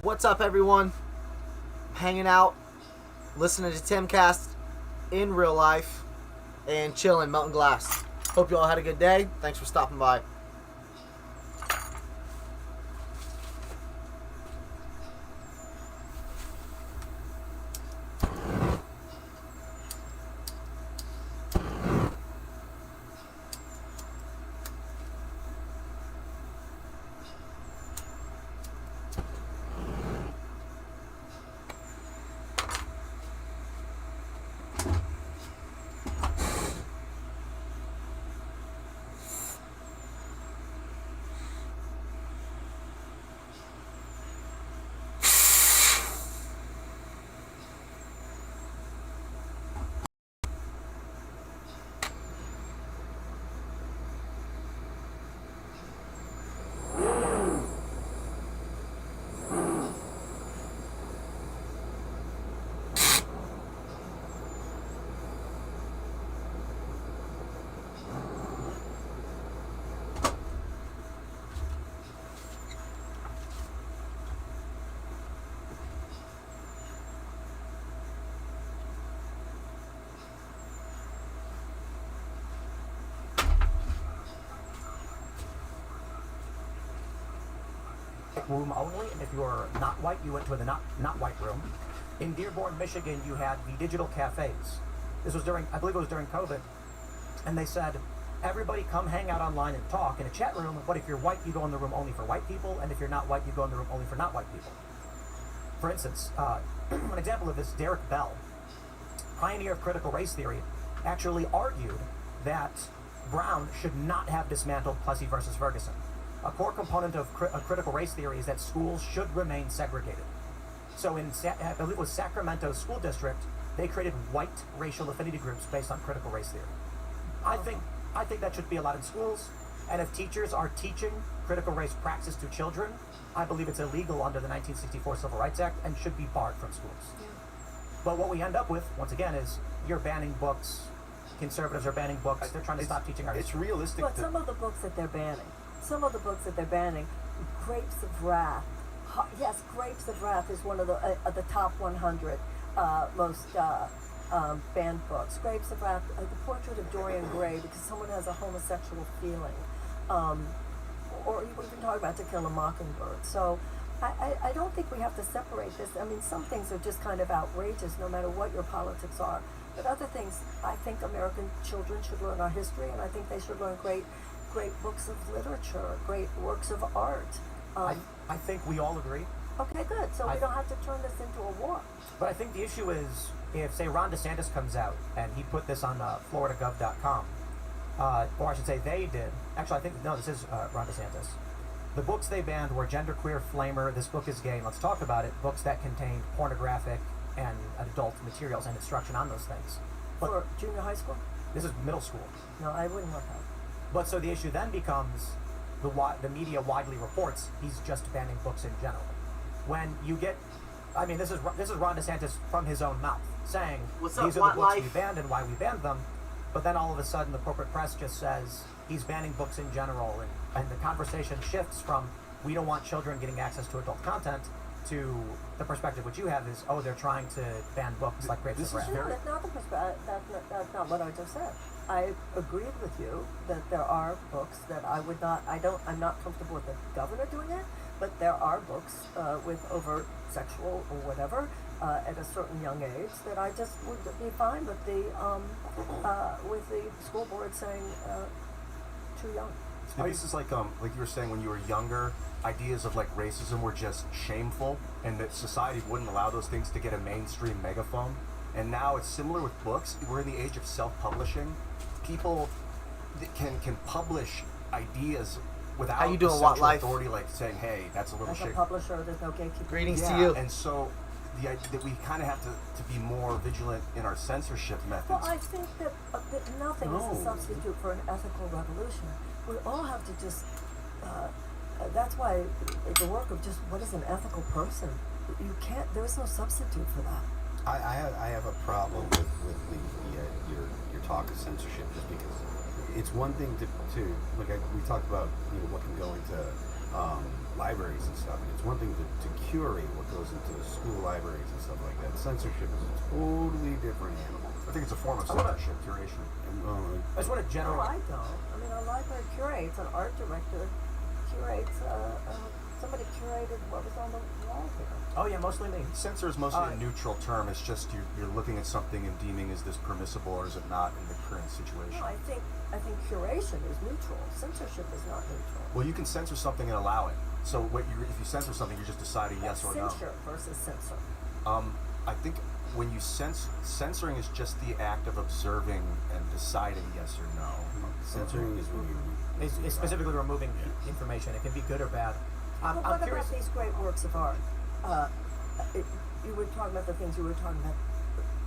What's up, everyone? Hanging out, listening to Timcast in real life, and chilling, melting glass. Hope you all had a good day. Thanks for stopping by. Room only, and if you're not white, you went to the not white room. In Dearborn, Michigan, you had the digital cafes. This was during, I believe it was during COVID, and they said, everybody come hang out online and talk in a chat room, but if you're white, you go in the room only for white people, and if you're not white, you go in the room only for not white people. For instance, an example of this, Derek Bell, pioneer of critical race theory, actually argued that Brown should not have dismantled Plessy versus Ferguson. A core component of critical race theory is that schools should remain segregated. So in, I believe it was Sacramento School District, they created white racial affinity groups based on critical race theory. I think that should be allowed in schools, and if teachers are teaching critical race praxis to children, I believe it's illegal under the 1964 Civil Rights Act and should be barred from schools. Yeah. But what we end up with, once again, is you're banning books, conservatives are banning books, they're trying to stop teaching our history. It's realistic. But some of the books that they're banning, Grapes of Wrath. Yes, Grapes of Wrath is one of the top 100 most banned books. Grapes of Wrath, the portrait of Dorian Gray, because someone has a homosexual feeling. Or you even talk about To Kill a Mockingbird. So I don't think we have to separate this. I mean, some things are just kind of outrageous, no matter what your politics are. But other things, I think American children should learn our history, and I think they should learn great books of literature, great works of art. I think we all agree. Okay, good. So we don't have to turn this into a war. But I think the issue is, if, say, Ron DeSantis comes out, and he put this on floridagov.com, or I should say they did. Actually, I think, no, this is Ron DeSantis. The books they banned were Genderqueer, Flamer, This Book is Gay, and Let's Talk About It, books that contained pornographic and adult materials and instruction on those things. But for junior high school? This is middle school. No, I wouldn't want that. But so the issue then becomes, the media widely reports he's just banning books in general. When you get, I mean, this is Ron DeSantis from his own mouth saying these are the books we banned and why we banned them. But then all of a sudden the corporate press just says he's banning books in general, and the conversation shifts from we don't want children getting access to adult content to the perspective which you have is, oh, they're trying to ban books like Grapes of Wrath. No, that's not the perspective. That's not what I just said. I agreed with you that there are books that I'm not comfortable with the governor doing it, but there are books with overt sexual or whatever at a certain young age that I just would be fine with the school board saying too young. This is like you were saying, when you were younger, ideas of like racism were just shameful, and that society wouldn't allow those things to get a mainstream megaphone. And now it's similar with books. We're in the age of self-publishing. People can publish ideas without central authority, like saying, "Hey, that's a little shit." As a publisher, there's no gatekeeper. Greetings to you. And so that we kind of have to be more vigilant in our censorship methods. Well, I think that nothing is a substitute for an ethical revolution. We all have to just. That's why the work of just what is an ethical person. You can't. There is no substitute for that. I have a problem with your talk of censorship, just because it's one thing to like we talked about, what can go into libraries and stuff. It's one thing to curate what goes into the school libraries and stuff like that. Censorship is a totally different animal. I think it's a form of censorship, curation. I just want to No, generate. I don't. I mean, a library curates, an art director curates, somebody curated what was on the wall here. Oh yeah, mostly me. Censor is mostly a neutral term. It's just you're looking at something and deeming is this permissible or is it not in the current situation. No, I think curation is neutral. Censorship is not neutral. Well, you can censor something and allow it. So if you censor something, you're just deciding yes or no. Censure versus censor. I think when you censoring is just the act of observing and deciding yes or no. Censoring is when you... It's specifically removing information. It can be good or bad. Well, I'm what curious. about these great works of art? You were talking about the things you were talking about.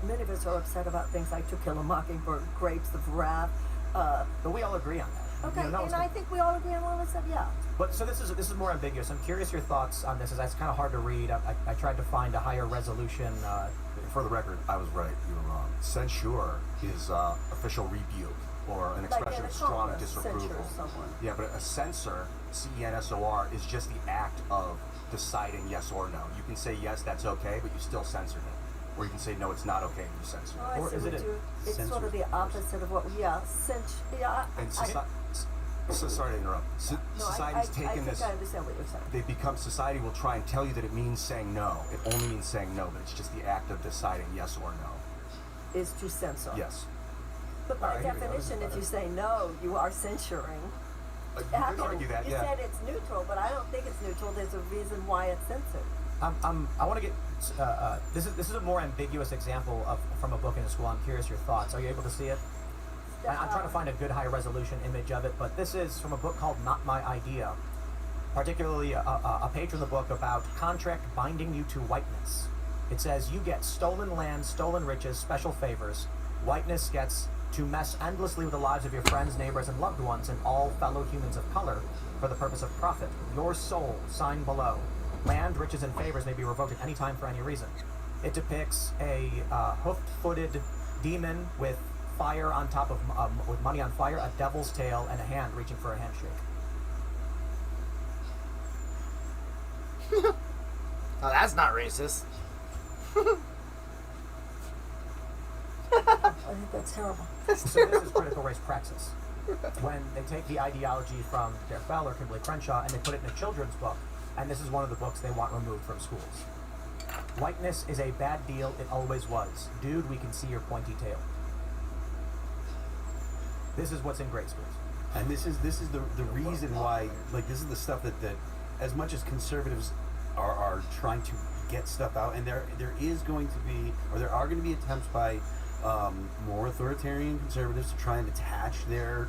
Many of us are upset about things like To Kill a Mockingbird, Grapes of Wrath. But we all agree on that. Okay, You know, and I think we all agree on what I said, yeah. But so this is more ambiguous. I'm curious your thoughts on this. As it's kind of hard to read. I tried to find a higher resolution. For the record, I was right. You were wrong. Censure is official rebuke or an expression an of strong accomplice disapproval. censures someone. Yeah, but a censor, C-E-N-S-O-R, is just the act of deciding yes or no. You can say yes, that's okay, but you still censored it. Or you can say no, it's not okay, and you censor Oh, it. I Or see is what it you. It's sort censorship of the opposite of what. Yeah, And sorry to interrupt. Society's taken I think this. I understand what you're saying. They become, society will try and tell you that it means saying no. It only means saying no, but it's just the act of deciding yes or no. Is to censor. Yes. But by Alright, here we go. definition, if you say no, you are censuring. You could argue that, You yeah. said it's neutral, but I don't think it's neutral. There's a reason why it's censored. I want to get this is a more ambiguous example from a book in school. I'm curious your thoughts. Are you able to see it? I'm trying to find a good high resolution image of it, but this is from a book called Not My Idea, particularly a page from the book about contract binding you to whiteness. It says you get stolen land, stolen riches, special favors. Whiteness gets to mess endlessly with the lives of your friends, neighbors, and loved ones, and all fellow humans of color for the purpose of profit. Your soul, signed below. Land, riches, and favors may be revoked at any time for any reason. It depicts a hoofed-footed demon with fire on top of with money on fire, a devil's tail, and a hand reaching for a handshake. Oh, that's not racist. I think that's terrible. So this is critical race praxis. When they take the ideology from Derek Bell or Kimberly Crenshaw and they put it in a children's book, and this is one of the books they want removed from schools. Whiteness is a bad deal, it always was. Dude, we can see your pointy tail. This is what's in grade schools. And this is the reason why, like, this is the stuff that as much as conservatives are trying to get stuff out, and there is going to be, or there are going to be attempts by more authoritarian conservatives to try and attach their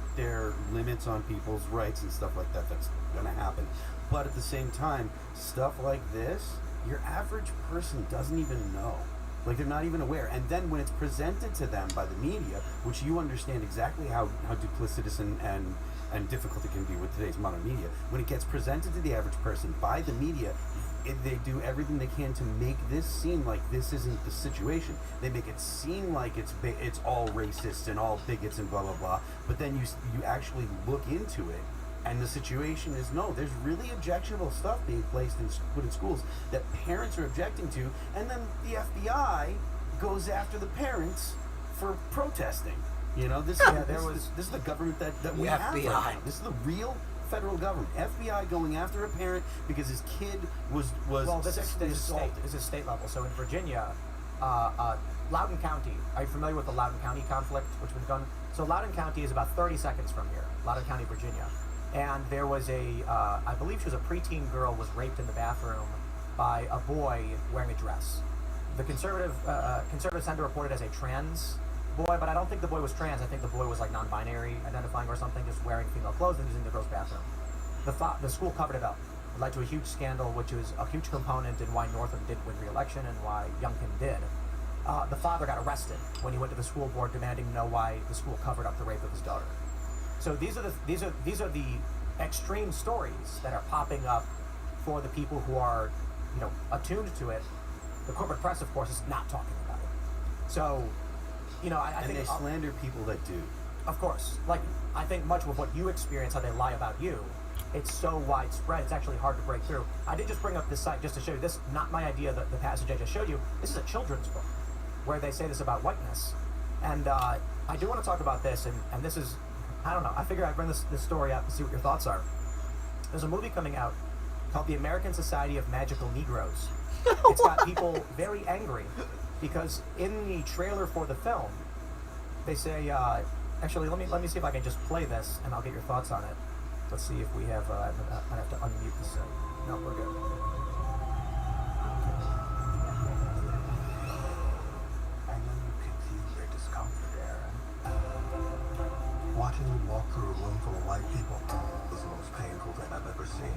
limits on people's rights and stuff like that. That's going to happen. But at the same time, stuff like this, your average person doesn't even know. Like, they're not even aware. And then when it's presented to them by the media, which you understand exactly how duplicitous and difficult it can be with today's modern media, when it gets presented to the average person by the media, they do everything they can to make this seem like this isn't the situation. They make it seem like it's all racist and all bigots and blah, blah, blah. But then you actually look into it, and the situation is, no, there's really objectionable stuff being put in schools that parents are objecting to, and then the FBI goes after the parents for protesting. You know, this is the government that we have right now. This is the real federal government. FBI going after a parent because his kid was sexually assaulted. This is state level. So in Virginia, Loudoun County, are you familiar with the Loudoun County conflict, which was done? So Loudoun County is about 30 seconds from here, Loudoun County, Virginia. And there was I believe she was a preteen girl, was raped in the bathroom by a boy wearing a dress. The conservatives tend to report it as a trans boy, but I don't think the boy was trans. I think the boy was like non-binary identifying or something, just wearing female clothes and using the girl's bathroom. The school covered it up. It led to a huge scandal, which was a huge component in why Northam didn't win re-election and why Youngkin did. The father got arrested when he went to the school board demanding to know why the school covered up the rape of his daughter. So these are the extreme stories that are popping up for the people who are, attuned to it. The corporate press, of course, is not talking about it. So, I think they slander people that do. Of course, like I think much of what you experience, how they lie about you, it's so widespread, it's actually hard to break through. I did just bring up this site just to show you this, not my idea, the passage I just showed you. This is a children's book where they say this about whiteness. And I do want to talk about this, and this is, I don't know, I figure I'd bring this story up and see what your thoughts are. There's a movie coming out called The American Society of Magical Negroes. It's got people very angry because in the trailer for the film, they say, actually, let me see if I can just play this, and I'll get your thoughts on it. Let's see if we have, I have to unmute this. No, we're good. I know you can feel your discomfort, Aaron. Watching you walk through a room full of white people was the most painful thing I've ever seen.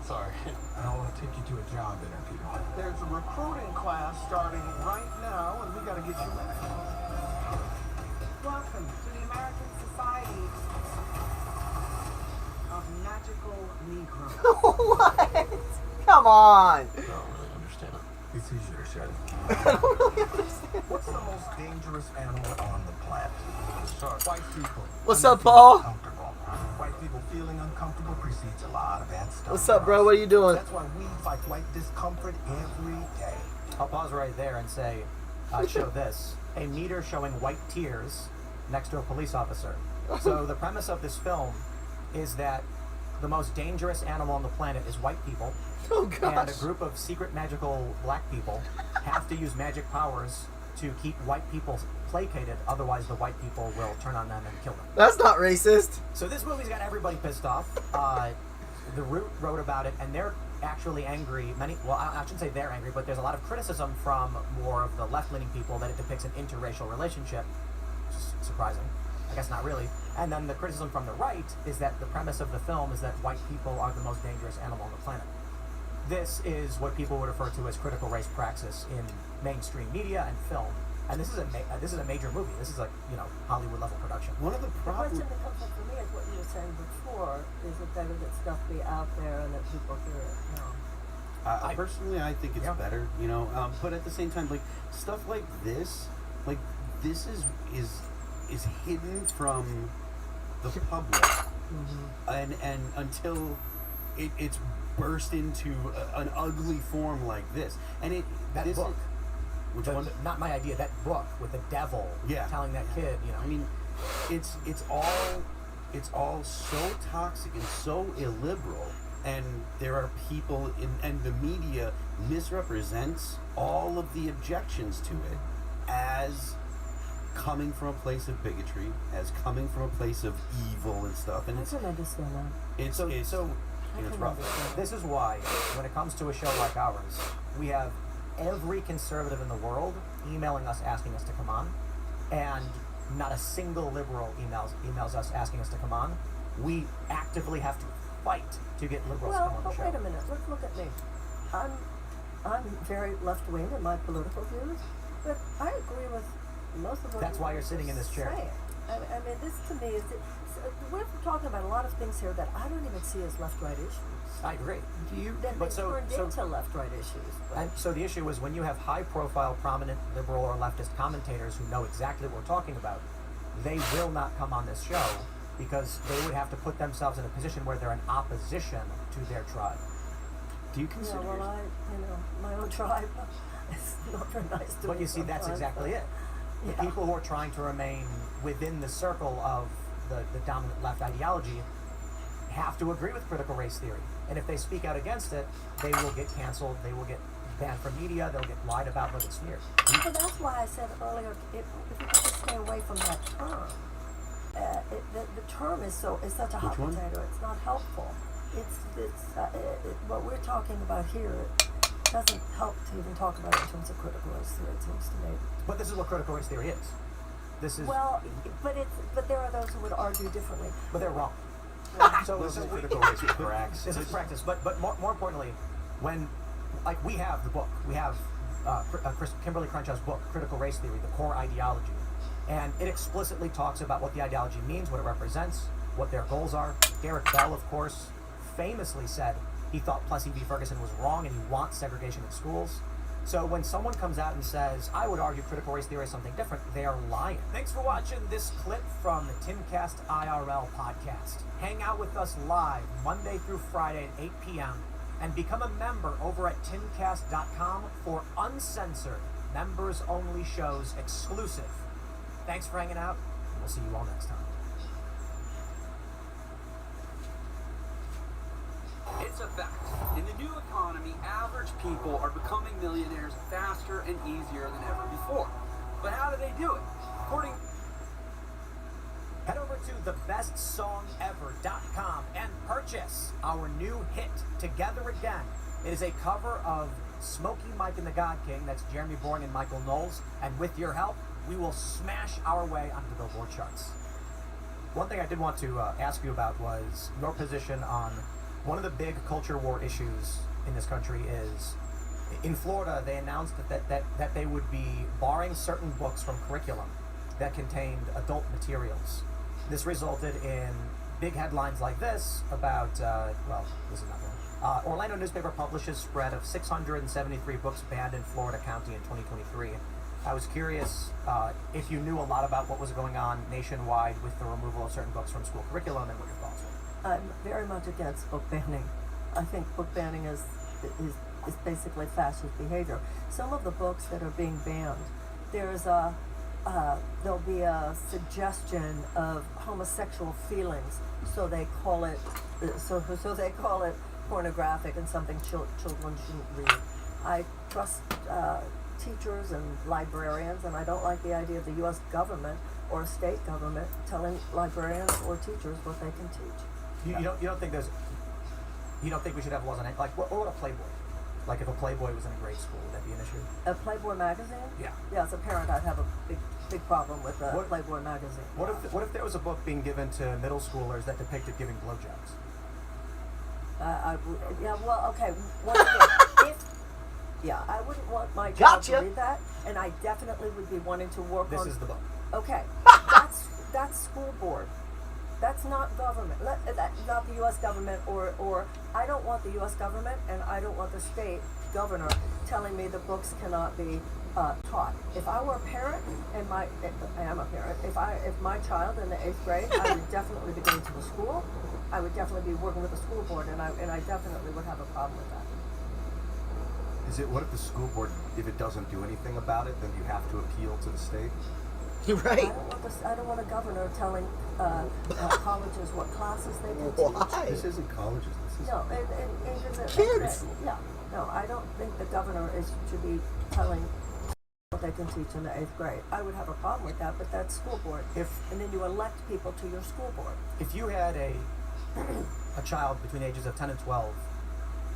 Sorry. I want to take you to a job interview. There's a recruiting class starting right now, and we got to get you in. Welcome to the American Society of Magical Negroes. What? Come on. I don't really understand it. It's easier said. I don't really understand. What's the most dangerous animal on the planet? Shark. White people. What's When up, they feel Paul? uncomfortable. White people feeling uncomfortable precedes a lot of bad stuff. What's up, bro? What are you doing? That's why we fight white discomfort every day. I'll pause right there and say, show this. A meter showing white tears next to a police officer. So the premise of this film is that the most dangerous animal on the planet is white people. Oh, And gosh. a group of secret magical black people have to use magic powers to keep white people placated, otherwise the white people will turn on them and kill them. That's not racist. So this movie's got everybody pissed off. The Root wrote about it, and they're actually angry. I shouldn't say they're angry, but there's a lot of criticism from more of the left-leaning people that it depicts an interracial relationship, which is surprising. I guess not really. And then the criticism from the right is that the premise of the film is that white people are the most dangerous animal on the planet. This is what people would refer to as critical race praxis in mainstream media and film. And this is a major movie. This is like, Hollywood level production. One of the The problems. question that comes up for me is what you were saying before. Is it better that stuff be out there and that people hear it? No. Personally, I think it's Yeah. better, but at the same time, like stuff like this is hidden from the public, and until it's burst into an ugly form like this, and That book. Which The- one? Not my idea. That book with the devil telling that kid, I mean, it's all so toxic and so illiberal, and there are people and the media misrepresents all of the objections to it as coming from a place of bigotry, as coming from a place of evil and stuff, and I can understand that. it's so it's can rough. understand. this is why, when it comes to a show like ours, we have every conservative in the world emailing us asking us to come on, and not a single liberal emails us asking us to come on. We actively have to fight to get liberals to come Well, on the but show. wait a minute. Let's look at me. I'm very left wing in my political views, but I agree with most of what That's why you're sitting in this chair. saying. I mean, this to me is we're talking about a lot of things here that I don't even see as left-right issues. I agree. That But they so- turned so- into left-right issues. But And so the issue is when you have high-profile, prominent liberal or leftist commentators who know exactly what we're talking about, they will not come on this show because they would have to put themselves in a position where they're in opposition to their tribe. Do you yeah, consider? well, my own tribe is not very nice to me. But you see, that's sometimes, exactly but- it. The Yeah. people who are trying to remain within the circle of the dominant left ideology have to agree with critical race theory. And if they speak out against it, they will get canceled, they will get banned from media, they'll get lied about, they'll get smeared. So that's why I said earlier, if you could just stay away from that term. The term is such a hot Which one? potato. It's not helpful. What we're talking about here doesn't help to even talk about it in terms of critical race theory. It seems to me. But this is what critical race theory is. This is, Well, but there are those who would argue differently. but they're wrong. So This is we- critical race praxis. This is practice, but more importantly, when we have the book, we have Kimberly Crenshaw's book, Critical Race Theory, the core ideology, and it explicitly talks about what the ideology means, what it represents, what their goals are. Derek Bell, of course, famously said he thought Plessy v. Ferguson was wrong and he wants segregation in schools. So when someone comes out and says, I would argue critical race theory is something different, they are lying. Thanks for watching this clip from the Timcast IRL podcast. Hang out with us live Monday through Friday at 8 p.m. and become a member over at timcast.com for uncensored, members-only shows exclusive. Thanks for hanging out, and we'll see you all next time. It's a fact. In the new economy, average people are becoming millionaires faster and easier than ever before. But how do they do it? According Head over to thebestsongever.com and purchase our new hit, Together Again. It is a cover of Smokey Mike and the God King, that's Jeremy Boring and Michael Knowles, and with your help, we will smash our way onto the Billboard charts. One thing I did want to ask you about was your position on one of the big culture war issues in this country is, in Florida, they announced that they would be barring certain books from curriculum that contained adult materials. This resulted in big headlines like this about, this is not one. Orlando newspaper publishes spread of 673 books banned in Florida County in 2023. I was curious if you knew a lot about what was going on nationwide with the removal of certain books from school curriculum and what your thoughts were. I'm very much against book banning. I think book banning is basically fascist behavior. Some of the books that are being banned, there'll be a suggestion of homosexual feelings, so they call it pornographic and something children shouldn't read. I trust teachers and librarians, and I don't like the idea of the U.S. government or a state government telling librarians or teachers what they can teach. You don't think we should have laws on it? Like, what about a Playboy? Like, if a Playboy was in a grade school, would that be an issue? A Playboy magazine? Yeah. Yeah, as a parent, I'd have a big problem with a Playboy magazine. What if there was a book being given to middle schoolers that depicted giving blowjobs? Okay. Once again, I wouldn't want my child to read that, and I definitely would be wanting to work on. This is the book. Okay, that's school board. That's not government. Not the U.S. government, or I don't want the U.S. government, and I don't want the state governor telling me the books cannot be taught. If I were a parent, I am a parent. If my child in the 8th grade, I would definitely be going to the school. I would definitely be working with the school board, and I definitely would have a problem with that. What if the school board, if it doesn't do anything about it, then you have to appeal to the state? You're right. I don't want a governor telling colleges what classes they can teach. Why? This isn't colleges. This is Kids. Yeah. No, I don't think the governor should be telling what they can teach in the 8th grade. I would have a problem with that, but that's school board. And then you elect people to your school board. If you had a child between the ages of 10 and 12,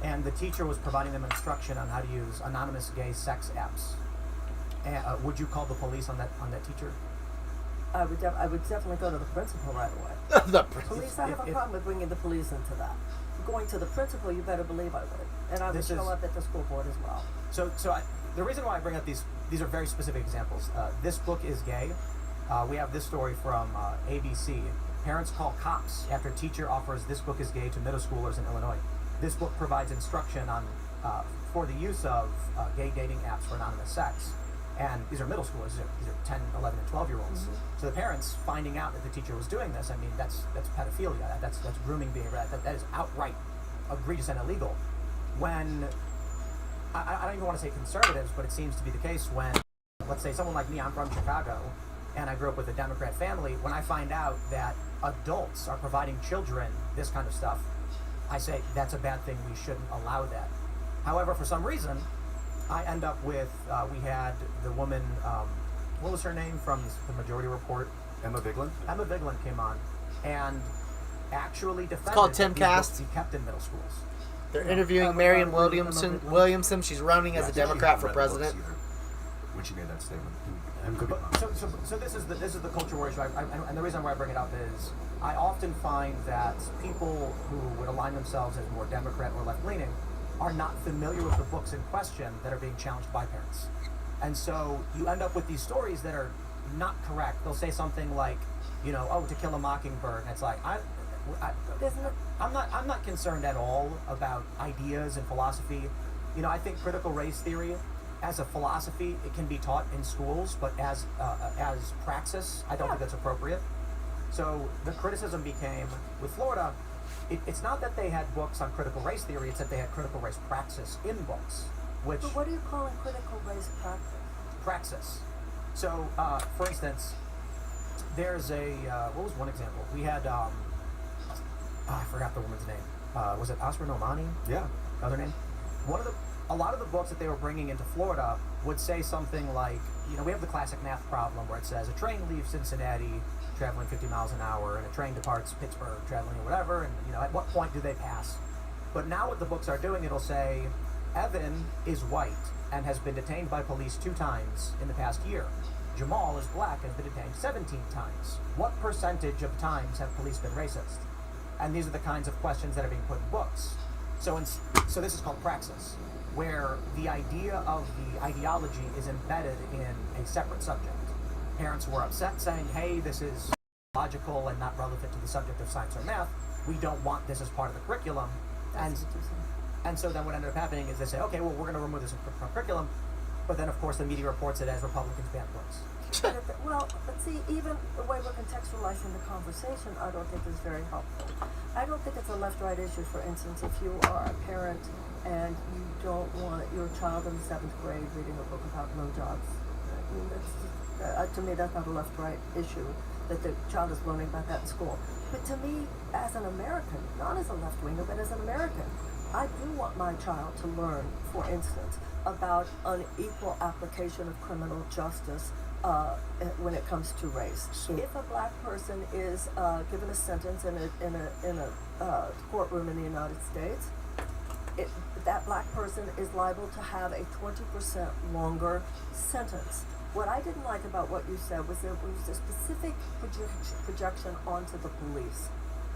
and the teacher was providing them instruction on how to use anonymous gay sex apps, would you call the police on that teacher? I would definitely go to the principal right away. Police, I have a problem with bringing the police into that. Going to the principal, you better believe I would, and I would show up at the school board as well. The reason why I bring up these are very specific examples. This book is gay. We have this story from ABC. Parents call cops after teacher offers this book is gay to middle schoolers in Illinois. This book provides instruction on for the use of gay dating apps for anonymous sex. And these are middle schoolers. These are 10, 11, and 12-year-olds. Mm-hmm. So the parents finding out that the teacher was doing this, I mean, that's pedophilia. That's grooming behavior. That is outright egregious and illegal. When I don't even want to say conservatives, but it seems to be the case when, let's say, someone like me, I'm from Chicago, and I grew up with a Democrat family. When I find out that adults are providing children this kind of stuff, I say that's a bad thing. We shouldn't allow that. However, for some reason, I end up with, we had the woman, what was her name from the Majority Report? Emma Vigeland? Emma Vigeland came on and actually defended it's called Timcast. Be kept in middle schools. They're interviewing Marianne Williamson. She's running as a Democrat for president. When she made that statement. So this is the culture war issue, and the reason why I bring it up is I often find that people who would align themselves as more Democrat or left-leaning are not familiar with the books in question that are being challenged by parents. And so you end up with these stories that are not correct. They'll say something like, To Kill a Mockingbird, and it's like, I'm not concerned at all about ideas and philosophy. I think critical race theory as a philosophy, it can be taught in schools, but as praxis, I don't think that's appropriate. So the criticism became, with Florida, it's not that they had books on critical race theory, it's that they had critical race praxis in books. Which, But what are you calling critical race practice? praxis. So, for instance, there's what was one example? We had, I forgot the woman's name. Was it Asra Nomani? Yeah. Other name? A lot of the books that they were bringing into Florida would say something like, we have the classic math problem where it says a train leaves Cincinnati traveling 50 miles an hour and a train departs Pittsburgh traveling or whatever, and at what point do they pass? But now what the books are doing, it'll say Evan is white and has been detained by police 2 times in the past year. Jamal is black and has been detained 17 times. What percentage of times have police been racist? And these are the kinds of questions that are being put in books. So this is called praxis, where the idea of the ideology is embedded in a separate subject. Parents were upset saying, hey, this is logical and not relevant to the subject of science or math. We don't want this as part of the curriculum. And so then what ended up happening is they say, okay, well, we're going to remove this from curriculum. But then, of course, the media reports it as Republicans ban books. But see, even the way we're contextualizing the conversation, I don't think is very helpful. I don't think it's a left-right issue. For instance, if you are a parent and you don't want your child in the 7th grade reading a book about blowjobs, I mean, to me, that's not a left-right issue, that the child is learning about that in school. But to me, as an American, not as a left-winger, but as an American, I do want my child to learn, for instance, about unequal application of criminal justice when it comes to race. So, if a black person is given a sentence in a courtroom in the United States, that black person is liable to have a 20% longer sentence. What I didn't like about what you said was there was a specific projection onto the police,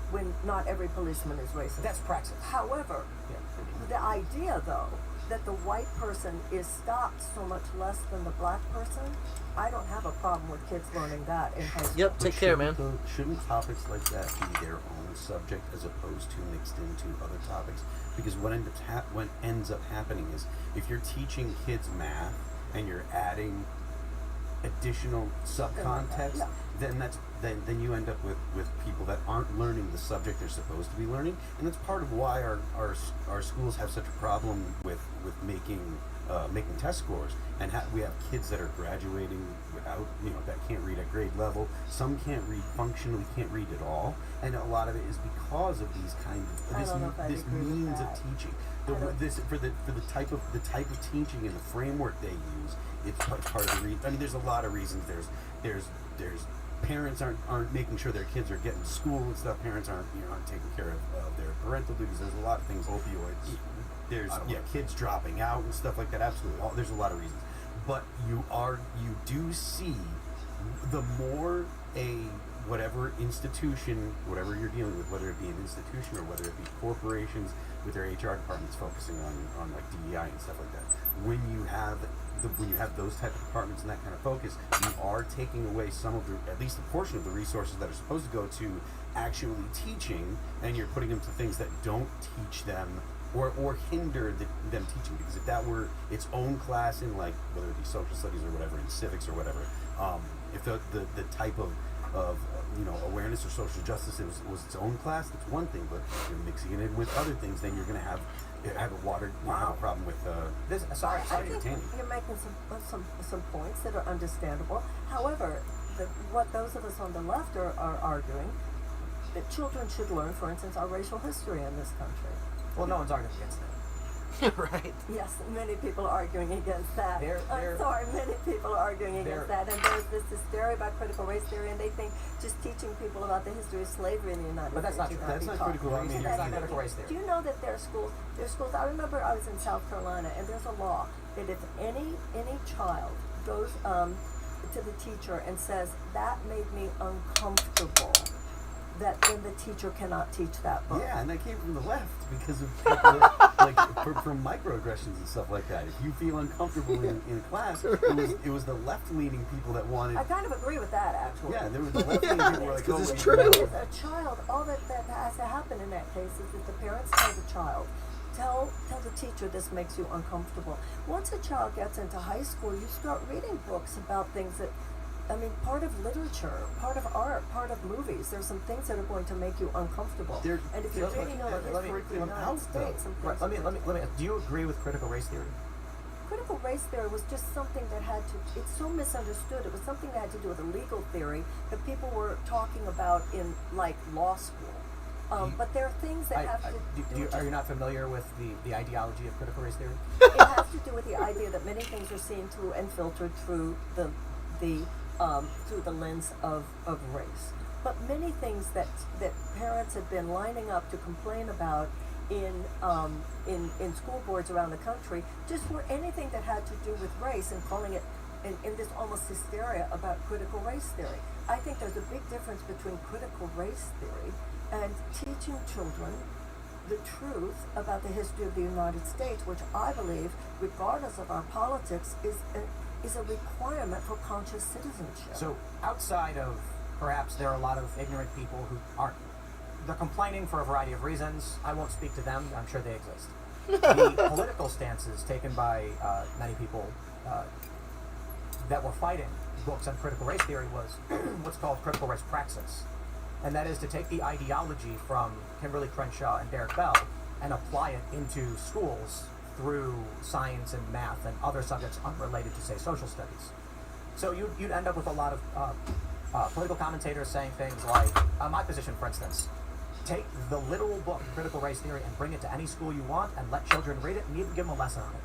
when not every policeman is racist. That's praxis. However, the idea, though, that the white person is stopped so much less than the black person, I don't have a problem with kids learning that in high school. Yep, take care, man. Shouldn't topics like that be their own subject as opposed to mixed into other topics? Because what ends up happening is if you're teaching kids math and you're adding additional subcontext, then you end up with people that aren't learning the subject they're supposed to be learning, and that's part of why our schools have such a problem with making test scores, and we have kids that are graduating without that can't read at grade level. Some can't read functionally, can't read at all, and a lot of it is because of these kind of this means of teaching. For the type of teaching and the framework they use, it's part of the reason. I mean, there's a lot of reasons. There's parents aren't making sure their kids are getting to school and stuff. Parents aren't taking care of their parental duties. There's a lot of things. Opioids. There's kids dropping out and stuff like that. Absolutely, there's a lot of reasons. But you do see the more whatever institution, whatever you're dealing with, whether it be an institution or whether it be corporations with their HR departments focusing on like DEI and stuff like that. When you have those type of departments and that kind of focus, you are taking away some of at least a portion of the resources that are supposed to go to actually teaching, and you're putting them to things that don't teach them or hinder them teaching. Because if that were its own class in, like, whether it be social studies or whatever, in civics or whatever, if the type of awareness or social justice was its own class, that's one thing. But if you're mixing it in with other things, then you're going to have a watered problem with this. Sorry, I think you're making some points that are understandable. However, what those of us on the left are arguing, that children should learn, for instance, our racial history in this country. Well, no one's arguing against that. Right. Yes, many people are arguing against that. Many people are arguing against that. And there's this hysteria about critical race theory, and they think just teaching people about the history of slavery in the United States. But that's not true. That's not critical race theory. That's not critical race theory. Do you know that there are schools? I remember I was in South Carolina, and there's a law that if any child goes to the teacher and says, that made me uncomfortable, that then the teacher cannot teach that book. Yeah, and that came from the left because of people from microaggressions and stuff like that. If you feel uncomfortable in class, it was the left-leaning people that wanted. I kind of agree with that, actually. Yeah, there was the left-leaning people were like, because it's true. true. As a child, all that has to happen in that case is that the parents tell the child tell the teacher this makes you uncomfortable. Once a child gets into high school, you start reading books about things that, I mean, part of literature, part of art, part of movies. There's some things that are going to make you uncomfortable. And if you're reading a history of the United States, some things let me. Do you agree with critical race theory? critical race theory was just something that had to, it's so misunderstood. It was something that had to do with a legal theory that people were talking about in like law school. But there are things that have to are you not familiar with the ideology of critical race theory? It has to do with the idea that many things are seen through and filtered through through the lens of race. But many things that parents have been lining up to complain about in school boards around the country just were anything that had to do with race, and calling it in this almost hysteria about critical race theory. I think there's a big difference between critical race theory and teaching children the truth about the history of the United States, which I believe, regardless of our politics, is a requirement for conscious citizenship. So outside of, perhaps there are a lot of ignorant people who aren't, they're complaining for a variety of reasons. I won't speak to them. I'm sure they exist. The political stances taken by many people that were fighting books on critical race theory was what's called critical race praxis. And that is to take the ideology from Kimberly Crenshaw and Derek Bell and apply it into schools through science and math and other subjects unrelated to, say, social studies. So you'd end up with a lot of political commentators saying things like, my position, for instance, take the literal book, Critical Race Theory, and bring it to any school you want and let children read it and even give them a lesson on it.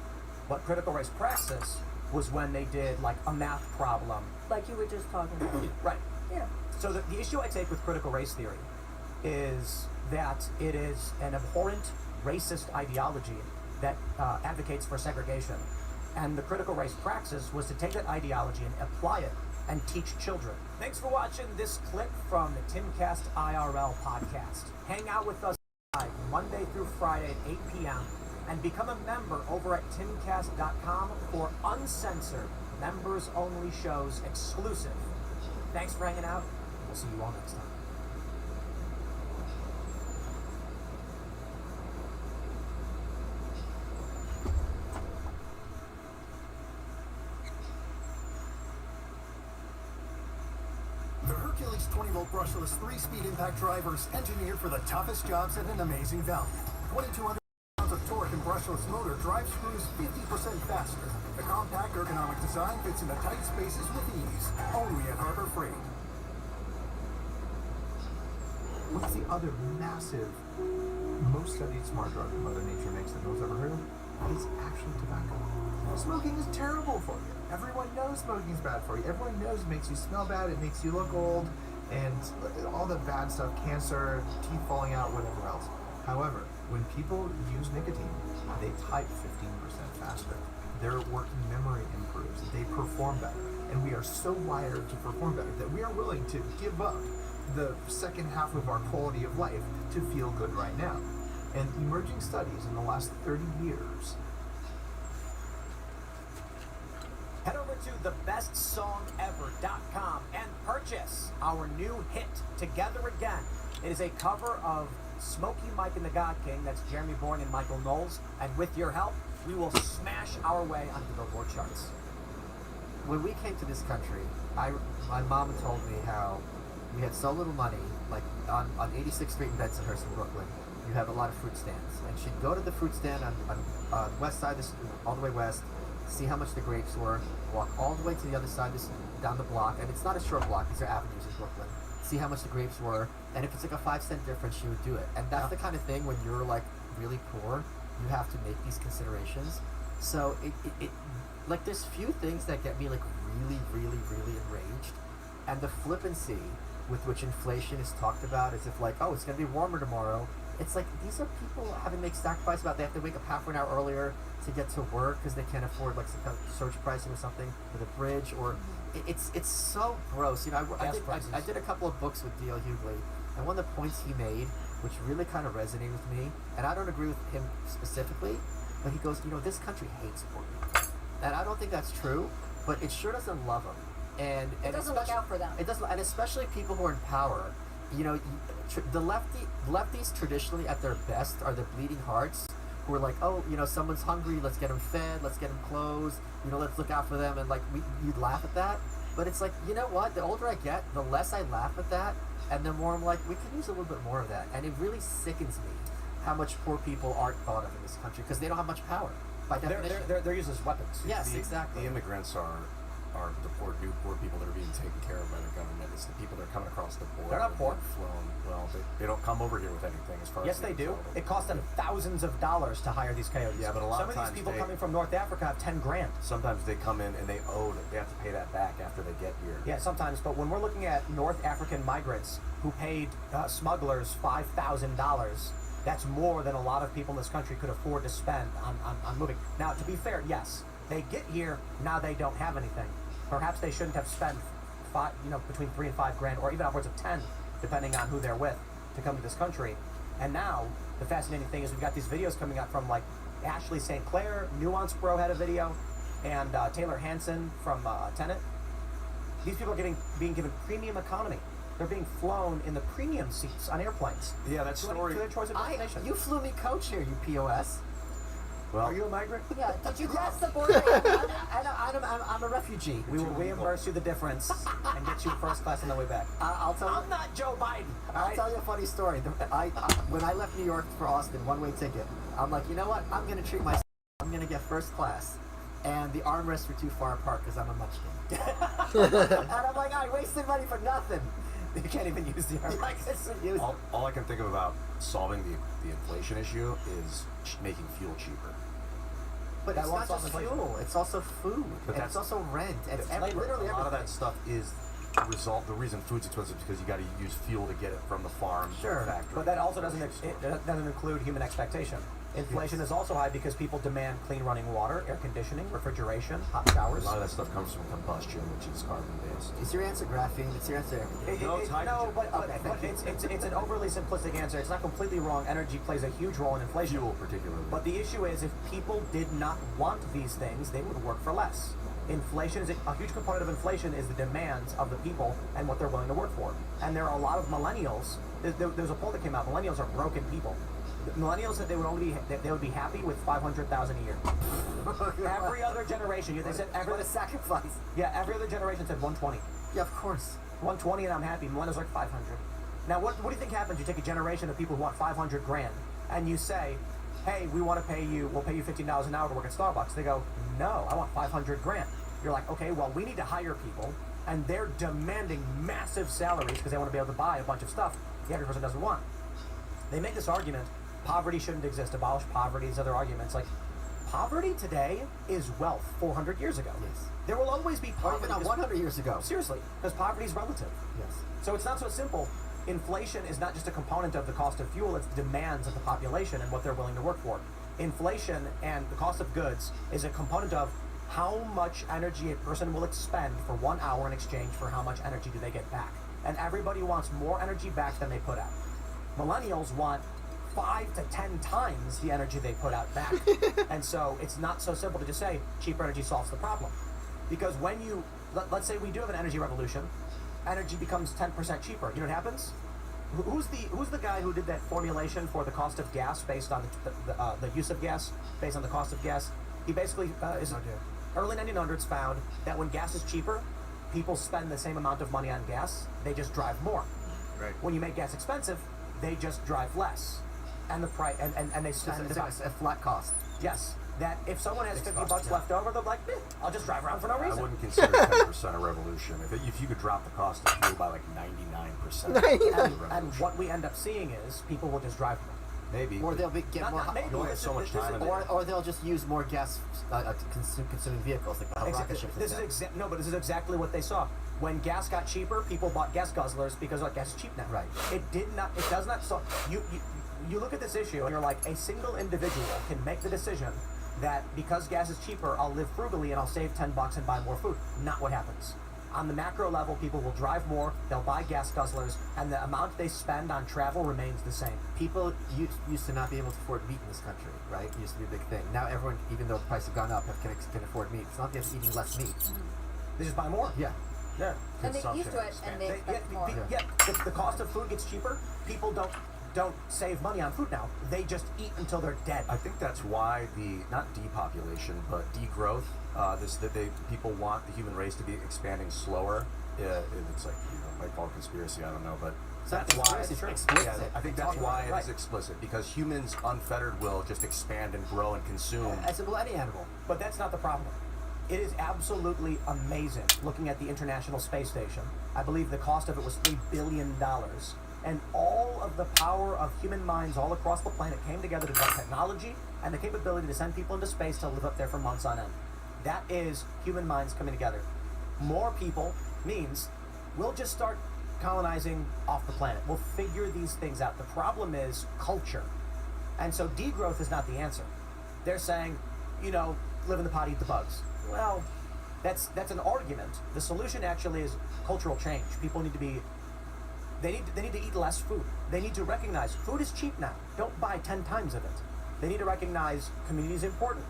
But critical race praxis was when they did, like, a math problem. Like you were just talking about. Right. Yeah. So the issue I take with critical race theory is that it is an abhorrent racist ideology that advocates for segregation. And the critical race praxis was to take that ideology and apply it and teach children. Thanks for watching this clip from the Timcast IRL podcast. Hang out with us live Monday through Friday at 8 p.m. and become a member over at timcast.com for uncensored, members-only shows exclusive. Thanks for hanging out. We'll see you all next time. The Hercules 20-volt brushless 3-speed impact drivers engineered for the toughest jobs at an amazing value. 2,200 pounds of torque and brushless motor drive screws 50% faster. The compact ergonomic design fits into tight spaces with ease. Only at Harbor Freight. What's the other massive, most studied smart drug Mother Nature makes that no one's ever heard of? It's actually tobacco. Smoking is terrible for you. Everyone knows smoking is bad for you. Everyone knows it makes you smell bad, it makes you look old, and all the bad stuff, cancer, teeth falling out, whatever else. However, when people use nicotine, they type 15% faster. Their working memory improves. They perform better. And we are so wired to perform better that we are willing to give up the second half of our quality of life to feel good right now. And emerging studies in the last 30 years. Head over to thebestsongever.com and purchase our new hit, Together Again. It is a cover of Smokey Mike and the God King, that's Jeremy Bourne and Michael Knowles, and with your help, we will smash our way onto the Billboard charts. When we came to this country, my mom told me how we had so little money, like on 86th Street in Bensonhurst in Brooklyn, you have a lot of fruit stands. And she'd go to the fruit stand on west side, all the way west, see how much the grapes were, walk all the way to the other side, down the block, and it's not a short block, these are avenues in Brooklyn, see how much the grapes were, and if it's like a 5-cent difference, she would do it. And that's the kind of thing when you're like really poor, you have to make these considerations. So it like there's few things that get me like really, really, really enraged, and the flippancy with which inflation is talked about as if like, oh, it's going to be warmer tomorrow. It's like, these are people having to make sacrifice about they have to wake up half an hour earlier to get to work because they can't afford like some kind of surge pricing or something for the bridge, or it's so gross. You know, I did a couple of books with D.L. Hughley, and one of the points he made, which really kind of resonated with me, and I don't agree with him specifically, but he goes, you know, this country hates poor people. And I don't think that's true, but it sure doesn't love them. And it doesn't look out for them. It doesn't, and especially people who are in power. You know, the lefties traditionally at their best are the bleeding hearts who are like, oh, someone's hungry, let's get them fed, let's get them clothes, let's look out for them, and like you'd laugh at that. But it's like, you know what? The older I get, the less I laugh at that, and the more I'm like, we can use a little bit more of that. And it really sickens me how much poor people aren't thought of in this country because they don't have much power by definition. They're used as weapons. Yes, exactly. The immigrants are the new poor people that are being taken care of by the government. It's the people that are coming across the border. They're not poor. Flown. Well, they don't come over here with anything as far Yes, as they do. tell. It costs them thousands of dollars to hire these coyotes. Yeah, but a lot Some of of times these people they- coming from North Africa have 10 grand. Sometimes they come in and they have to pay that back after they get here. Yeah, sometimes. But when we're looking at North African migrants who paid smugglers $5,000, that's more than a lot of people in this country could afford to spend on moving. Now, to be fair, yes, they get here, now they don't have anything. Perhaps they shouldn't have spent between 3 and 5 grand, or even upwards of 10, depending on who they're with, to come to this country. And now, the fascinating thing is we've got these videos coming up from like Ashley St. Clair, Nuance Bro had a video, and Taylor Hansen from Tenet. These people are being given premium economy. They're being flown in the premium seats on airplanes. Yeah, that story. To their choice of destination. You flew me coach here, you POS. Well, Are you a migrant? Yeah, did you cross the border? I'm a refugee. We will reimburse you the difference and get you first class on the way back. I'll tell you. I'm not Joe Biden. I'll tell you a funny story. When I left New York for Austin, one-way ticket, I'm like, you know what? I'm going to treat myself. I'm going to get first class. And the armrests were too far apart because I'm a munchkin. And I'm like, I wasted money for nothing. You can't even use the armrests. all I can think of about solving the inflation issue is making fuel cheaper. But That it's won't not solve just inflation. fuel. It's also food. But And it's that's- also rent. And It's it's labor. literally A lot of everything. that stuff is the reason food's expensive is because you got to use fuel to get it from the farm to Sure. the factory. But that also doesn't include human expectation. Inflation is also high because people demand clean running water, air conditioning, refrigeration, hot A showers. lot of that stuff comes from combustion, which is carbon based. Is your answer graphene? It's your answer everything. No, it's hydrogen. but Okay, thank you. it's an overly simplistic answer. It's not completely wrong. Energy plays a huge role in inflation. Fuel, particularly. But the issue is, if people did not want these things, they would work for less. Inflation is a huge component of inflation is the demands of the people and what they're willing to work for. And there are a lot of millennials. There's a poll that came out. Millennials are broken people. Millennials said they would be happy with $500,000 a year. Every other generation, they said What a sacrifice. every other generation said 120. Yeah, of course. 120 and I'm happy. Millennials are like 500. Now, what do you think happens? You take a generation of people who want 500 grand, and you say, "Hey, we'll pay you $15 an hour to work at Starbucks." They go, "No, I want 500 grand." You're like, "Okay, well, we need to hire people, and they're demanding massive salaries because they want to be able to buy a bunch of stuff the average person doesn't want." They make this argument: poverty shouldn't exist. Abolish poverty. These other arguments, like poverty today is wealth 400 years ago. Yes. There will always be Or poverty. even 100 years ago. Seriously, because poverty is relative. Yes. So it's not so simple. Inflation is not just a component of the cost of fuel, it's demands of the population and what they're willing to work for. Inflation and the cost of goods is a component of how much energy a person will expend for 1 hour in exchange for how much energy do they get back. And everybody wants more energy back than they put out. Millennials want 5 to 10 times the energy they put out back. And so it's not so simple to just say cheaper energy solves the problem. Because when you, let's say we do have an energy revolution, energy becomes 10% cheaper. You know what happens? Who's the guy who did that formulation for the cost of gas based on the use of gas, based on the cost of gas? He basically early 1900s found that when gas is cheaper, people spend the same amount of money on gas. They just drive more. Right. When you make gas expensive, they just drive less, and the price and they spend It's a flat cost. yes. That if someone has 50 bucks left over, they're like, I'll just drive around for no I reason. wouldn't consider 10% a revolution. If you could drop the cost of fuel by like 99%. And what we end up seeing is people will just drive more. Maybe. Or they'll get Not- more. not maybe. You only have so much time in there. Or they'll just use more gas consuming vehicles like rocket Exactly. ships. This is but this is exactly what they saw. When gas got cheaper, people bought gas guzzlers because gas is cheap now. Right. It does not. So you look at this issue and you're like, a single individual can make the decision that because gas is cheaper, I'll live frugally and I'll save $10 and buy more food. Not what happens. On the macro level, people will drive more, they'll buy gas guzzlers, and the amount they spend on travel remains the same. People used to not be able to afford meat in this country, right? It used to be a big thing. Now everyone, even though the price have gone up, can afford meat. It's not just eating less meat. They just buy more. Yeah. Yeah. And they used to it, and they expect more. The cost of food gets cheaper. People don't don't save money on food now. They just eat until they're dead. I think that's why the not depopulation but degrowth. People want the human race to be expanding slower. It's like might call it conspiracy. I don't know, but that's why it's explicit. Yeah, I think that's why it is explicit because humans' unfettered will just expand and grow and consume. As will any animal. But that's not the problem. It is absolutely amazing looking at the International Space Station. I believe the cost of it was $3 billion. And all of the power of human minds all across the planet came together to develop technology and the capability to send people into space to live up there for months on end. That is human minds coming together. More people means we'll just start colonizing off the planet. We'll figure these things out. The problem is culture. And so degrowth is not the answer. They're saying, live in the pot, eat the bugs. Well, that's an argument. The solution actually is cultural change. People need to be They need to eat less food. They need to recognize food is cheap now. Don't buy 10 times of it. They need to recognize community is important.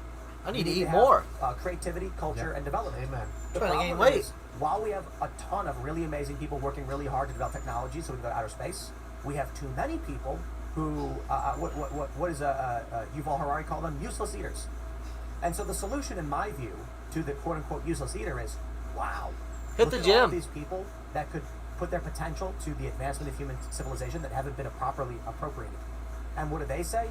I need to eat more. Creativity, culture, and development. Amen. The Trying to gain problem weight. is, while we have a ton of really amazing people working really hard to develop technology so we can go to outer space, we have too many people who, what is Yuval Harari call them? Useless eaters. And so the solution, in my view, to the quote-unquote useless eater is, wow. Hit look the at gym. all these people that could put their potential to the advancement of human civilization that haven't been properly appropriated. And what do they say?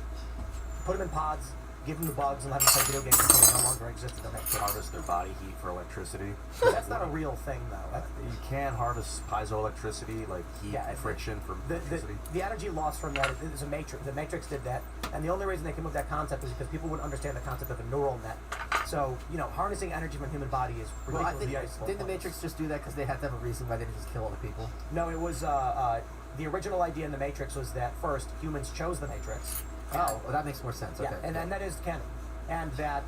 Put them in pods, give them the bugs, and let them play video games until they no longer exist in their next Harvest their body heat for electricity. That's not a real thing, though. You can harvest piezoelectricity, like heat and friction for electricity. The energy loss from that is a matrix. The Matrix did that, and the only reason they came up with that concept is because people wouldn't understand the concept of a neural net. So, harnessing energy from the human body is Well, I ridiculously think useful. didn't the Matrix just do that because they had to have a reason why they didn't just kill all the people? No, it was the original idea in the Matrix was that first humans chose the Matrix. Oh, well, that makes more sense. Okay. Yeah, and that is canon. And that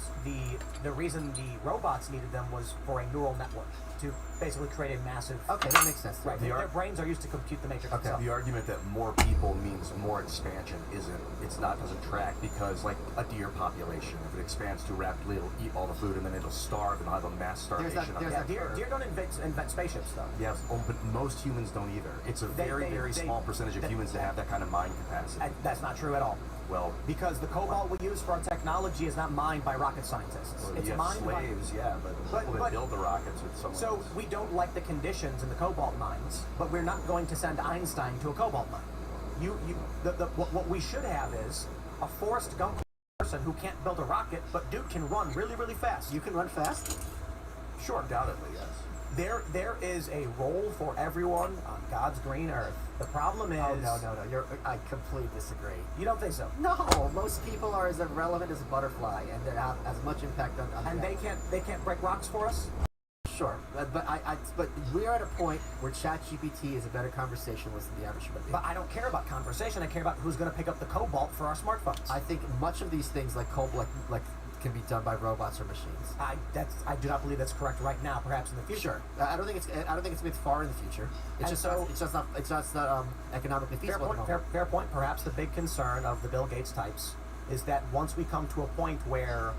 the reason the robots needed them was for a neural network to basically create a massive. Okay, that makes sense. Right, their brains are used to compute the Matrix itself. The argument that more people means more expansion doesn't track because like a deer population, if it expands too rapidly, it'll eat all the food and then it'll starve and it'll have a mass starvation. Deer don't invent spaceships though. Yes, but most humans don't either. It's a very small percentage of humans that have that kind of mind capacity. That's not true at all. Well, because the cobalt we use for our technology is not mined by rocket scientists. Well, it's mined slaves, but people that build the rockets with someone So else. we don't like the conditions in the cobalt mines, but we're not going to send Einstein to a cobalt mine. What we should have is a Forrest Gump person who can't build a rocket, but dude can run really, really fast. You can run fast? Sure. Undoubtedly, yes. There is a role for everyone on God's green earth. The problem is... Oh, no. I completely disagree. You don't think so? No, most people are as irrelevant as a butterfly, and they have as much impact on and the they can't break rocks for us? Sure, but we are at a point where ChatGPT is a better conversationalist than the average human being. But I don't care about conversation. I care about who's going to pick up the cobalt for our smartphones. I think much of these things, like cobalt, can be done by robots or machines. I do not believe that's correct right now. Perhaps in the future. Sure. I don't think it's far in the future. It's just not economically feasible. Fair point. Perhaps the big concern of the Bill Gates types is that once we come to a point where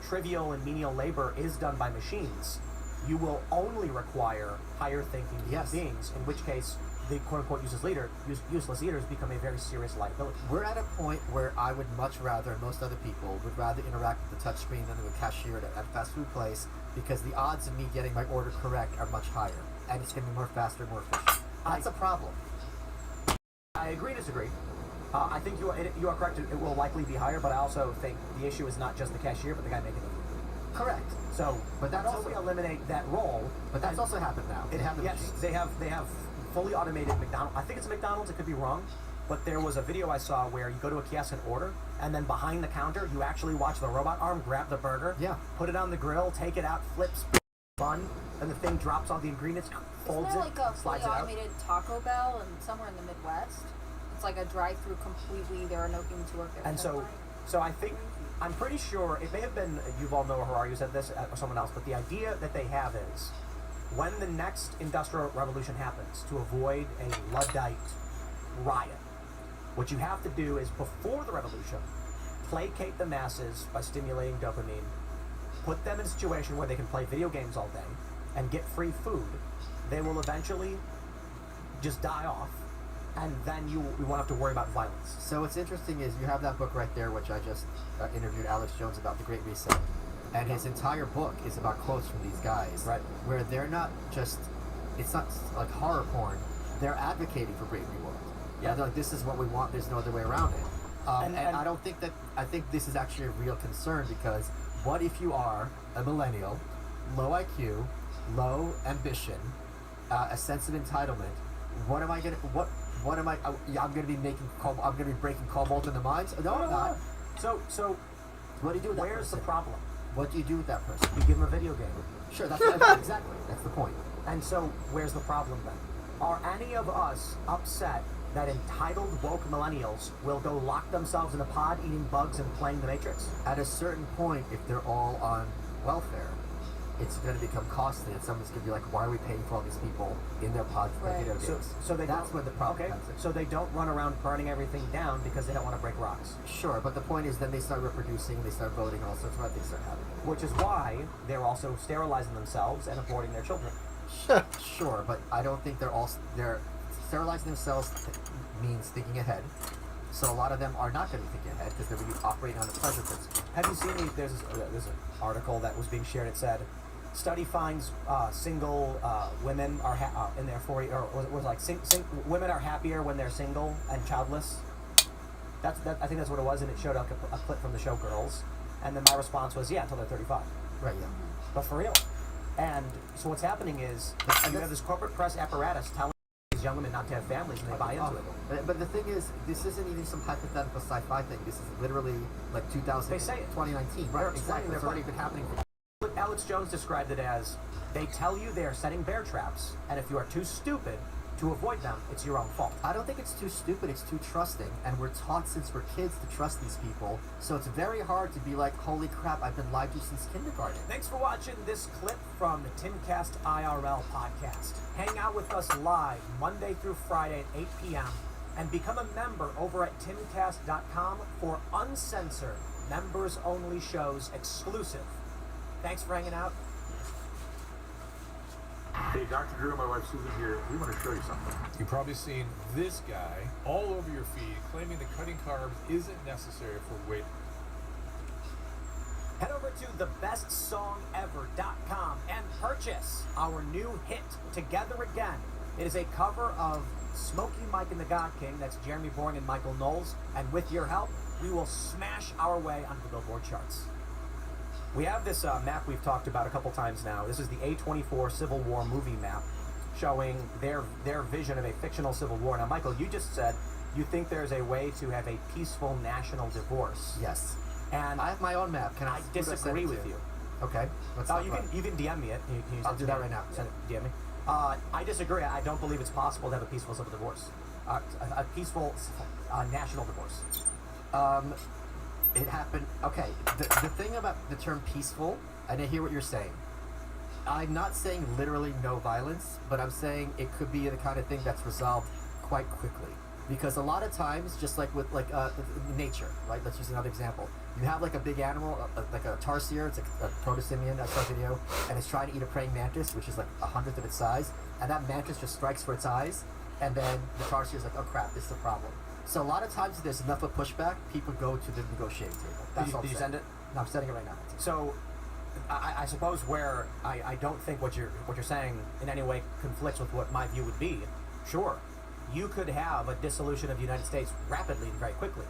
trivial and menial labor is done by machines, you will only require higher thinking human beings. In which case, the quote-unquote useless eaters become a very serious liability. We're at a point where I would much rather, and most other people would rather interact with the touchscreen than with a cashier at a fast food place, because the odds of me getting my order correct are much higher, and it's going to be more faster, more efficient. That's a problem. I agree, disagree. I think you are correct. It will likely be higher, but I also think the issue is not just the cashier, but the guy making the food. Correct. So, but that's until we eliminate that role. But that's also happened now. Yes, they have fully automated McDonald's. I think it's McDonald's. It could be wrong, but there was a video I saw where you go to a kiosk and order, and then behind the counter, you actually watch the robot arm grab the burger, put it on the grill, take it out, flips, bun, and the thing drops all the ingredients, folds Isn't there it, like a slides fully it out. automated Taco Bell and somewhere in the Midwest? It's like a drive-through completely. There are no humans who work there. And so I think, I'm pretty sure, it may have been Yuval Noah Harari who said this, or someone else, but the idea that they have is, when the next industrial revolution happens, to avoid a Luddite riot, what you have to do is, before the revolution, placate the masses by stimulating dopamine, put them in a situation where they can play video games all day, and get free food. They will eventually just die off, and then you won't have to worry about violence. So what's interesting is you have that book right there, which I just interviewed Alex Jones about, The Great Reset, and his entire book is about quotes from these guys, right? Where they're not just, it's not like horror porn. They're advocating for Brave New World. Yeah, they're like, this is what we want. There's no other way around it. And I don't think that. I think this is actually a real concern, because what if you are a millennial, low IQ, low ambition, a sense of entitlement? What am I gonna? What am I? I'm gonna be making. I'm gonna be breaking cobalt in the mines. No, I'm not. So, what do you do with that where's person? the problem? What do you do with that person? You give them a video game. Sure, that's exactly. That's the point. And so, where's the problem then? Are any of us upset that entitled woke millennials will go lock themselves in a pod eating bugs and playing the Matrix? At a certain point, if they're all on welfare, it's going to become costly, and someone's going to be like, why are we paying for all these people in their pods for video games? So that's where the problem comes in. So they don't run around burning everything down because they don't want to break rocks. Sure, but the point is then they start reproducing, they start voting, all sorts of other things start happening. Which is why they're also sterilizing themselves and aborting their children. Sure, but I don't think they're sterilizing themselves means thinking ahead. So a lot of them are not going to be thinking ahead because they're going to be operating on the pleasure principle. Have you seen there's an article that was being shared. It said, study finds single women are in their 40, or was like women are happier when they're single and childless. I think that's what it was, and it showed a clip from the show Girls, and then my response was, yeah, until they're 35. Right, yeah. But for real. And so what's happening is you have this corporate press apparatus telling these young women not to have families, and they buy into it. But the thing is, this isn't even some hypothetical sci-fi thing. This is literally like 2019. Right, exactly. It's already been happening. Alex Jones described it as, they tell you they are setting bear traps, and if you are too stupid to avoid them, it's your own fault. I don't think it's too stupid, it's too trusting, and we're taught since we're kids to trust these people, so it's very hard to be like, holy crap, I've been lied to since kindergarten. Thanks for watching this clip from the Timcast IRL podcast. Hang out with us live Monday through Friday at 8 p.m. and become a member over at timcast.com for uncensored, members-only shows exclusive. Thanks for hanging out. Hey, Dr. Drew, my wife Susan here. We want to show you something. You've probably seen this guy all over your feed claiming that cutting carbs isn't necessary for weight. Head over to thebestsongever.com and purchase our new hit, Together Again. It is a cover of Smokey Mike and the God King. That's Jeremy Boring and Michael Knowles. And with your help, we will smash our way onto the Billboard charts. We have this map we've talked about a couple times now. This is the A24 Civil War movie map showing their vision of a fictional civil war. Now, Michael, you just said you think there's a way to have a peaceful national divorce. Yes. And I have my own map. Can I disagree with you? Okay. You can DM me it. I'll do that right now. Send it, DM me. I disagree. I don't believe it's possible to have a peaceful civil divorce. A peaceful national divorce. It happened. Okay, the thing about the term peaceful, and I hear what you're saying. I'm not saying literally no violence, but I'm saying it could be the kind of thing that's resolved quite quickly. Because a lot of times, just like with nature, right? Let's use another example. You have like a big animal, like a tarsier, it's like a proto-simian, I saw a video, and it's trying to eat a praying mantis, which is like 1/100 of its size, and that mantis just strikes for its eyes, and then the tarsier is like, oh crap, this is a problem. So a lot of times if there's enough of pushback, people go to the negotiating table. That's all. Did you send it? No, I'm sending it right now. So, I suppose where I don't think what you're saying in any way conflicts with what my view would be. Sure, you could have a dissolution of the United States rapidly and very quickly.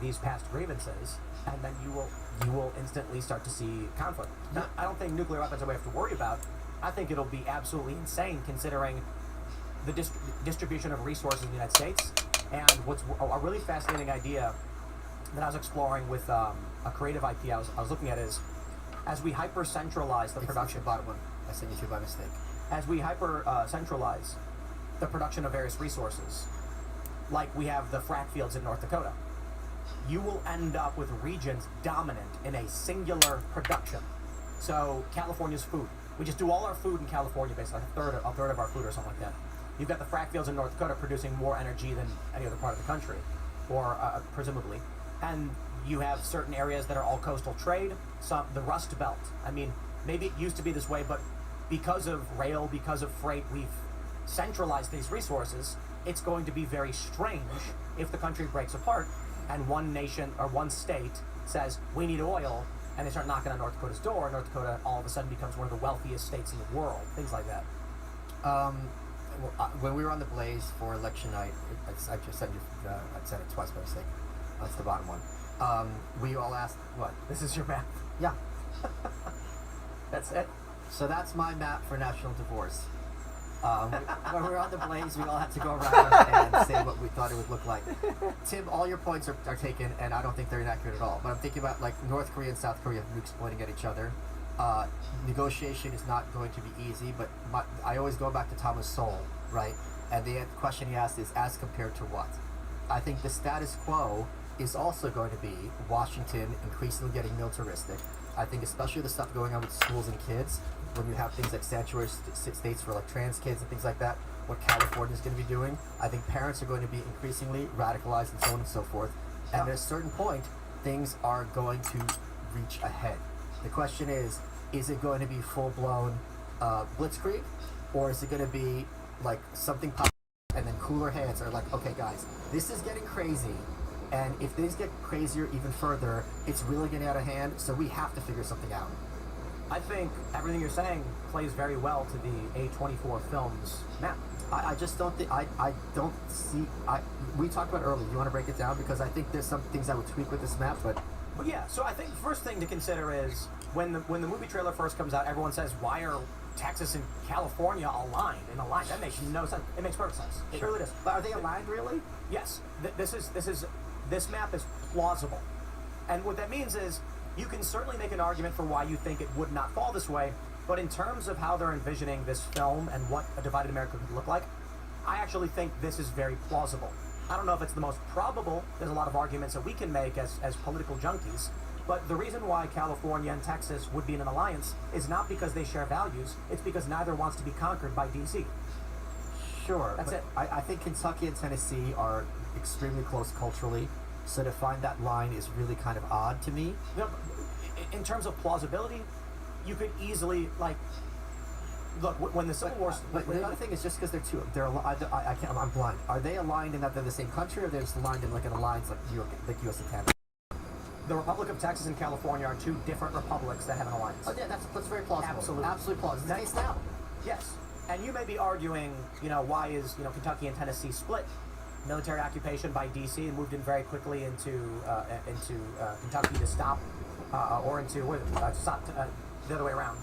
These past grievances, and then you will instantly start to see conflict. Now, I don't think nuclear weapons are what we have to worry about. I think it'll be absolutely insane considering the distribution of resources in the United States. And what's a really fascinating idea that I was exploring with a creative IP I was looking at is, as we hyper-centralize the production... It's the bottom one. I sent you to by mistake. As we hyper-centralize the production of various resources, like we have the frack fields in North Dakota, you will end up with regions dominant in a singular production. So California's food. We just do all our food in California, basically, like a third of our food or something like that. You've got the frack fields in North Dakota producing more energy than any other part of the country, or presumably. And you have certain areas that are all coastal trade. The Rust Belt. I mean, maybe it used to be this way, but because of rail, because of freight, we've centralized these resources. It's going to be very strange if the country breaks apart and one nation or one state says, we need oil, and they start knocking on North Dakota's door. North Dakota all of a sudden becomes one of the wealthiest states in the world. Things like that. When we were on the Blaze for election night, I just said I said it twice by mistake. That's the bottom one. We all asked, what? This is your map? Yeah. That's it? So that's my map for national divorce. When we were on the Blaze, we all had to go around and say what we thought it would look like. Tim, all your points are taken, and I don't think they're inaccurate at all. But I'm thinking about, like, North Korea and South Korea nukes pointing at each other. Negotiation is not going to be easy, but I always go back to Thomas Sowell, right? And the question he asked is, as compared to what? I think the status quo is also going to be Washington increasingly getting militaristic. I think especially the stuff going on with schools and kids, when you have things like sanctuary states for like trans kids and things like that, what California is going to be doing, I think parents are going to be increasingly radicalized and so on and so forth. And at a certain point, things are going to reach a head. The question is it going to be full-blown blitzkrieg, or is it going to be like something pop and then cooler heads are like, okay guys, this is getting crazy, and if things get crazier even further, it's really getting out of hand, so we have to figure something out. I think everything you're saying plays very well to the A24 Films map. I just don't think, I don't see, we talked about earlier, you want to break it down? Because I think there's some things I would tweak with this map, but yeah, so I think the first thing to consider is when the movie trailer first comes out, everyone says, why are Texas and California aligned? That makes no sense. It makes perfect sense. It really does. But are they aligned really? Yes. This map is plausible. And what that means is you can certainly make an argument for why you think it would not fall this way, but in terms of how they're envisioning this film and what a divided America could look like, I actually think this is very plausible. I don't know if it's the most probable. There's a lot of arguments that we can make as political junkies, but the reason why California and Texas would be in an alliance is not because they share values, it's because neither wants to be conquered by DC. Sure. That's it. I think Kentucky and Tennessee are extremely close culturally, so to find that line is really kind of odd to me. You know, in terms of plausibility, you could easily, like, look, when the Civil War... But the other thing is just because I'm blind. Are they aligned in that they're the same country, or they're just aligned in like an alliance like U.S. and Canada? The Republic of Texas and California are two different republics that have an alliance. Oh yeah, that's very plausible. Absolutely plausible. That's the case now. Yes. And you may be arguing, why is, Kentucky and Tennessee split? Military occupation by D.C. and moved in very quickly into Kentucky to stop, the other way around.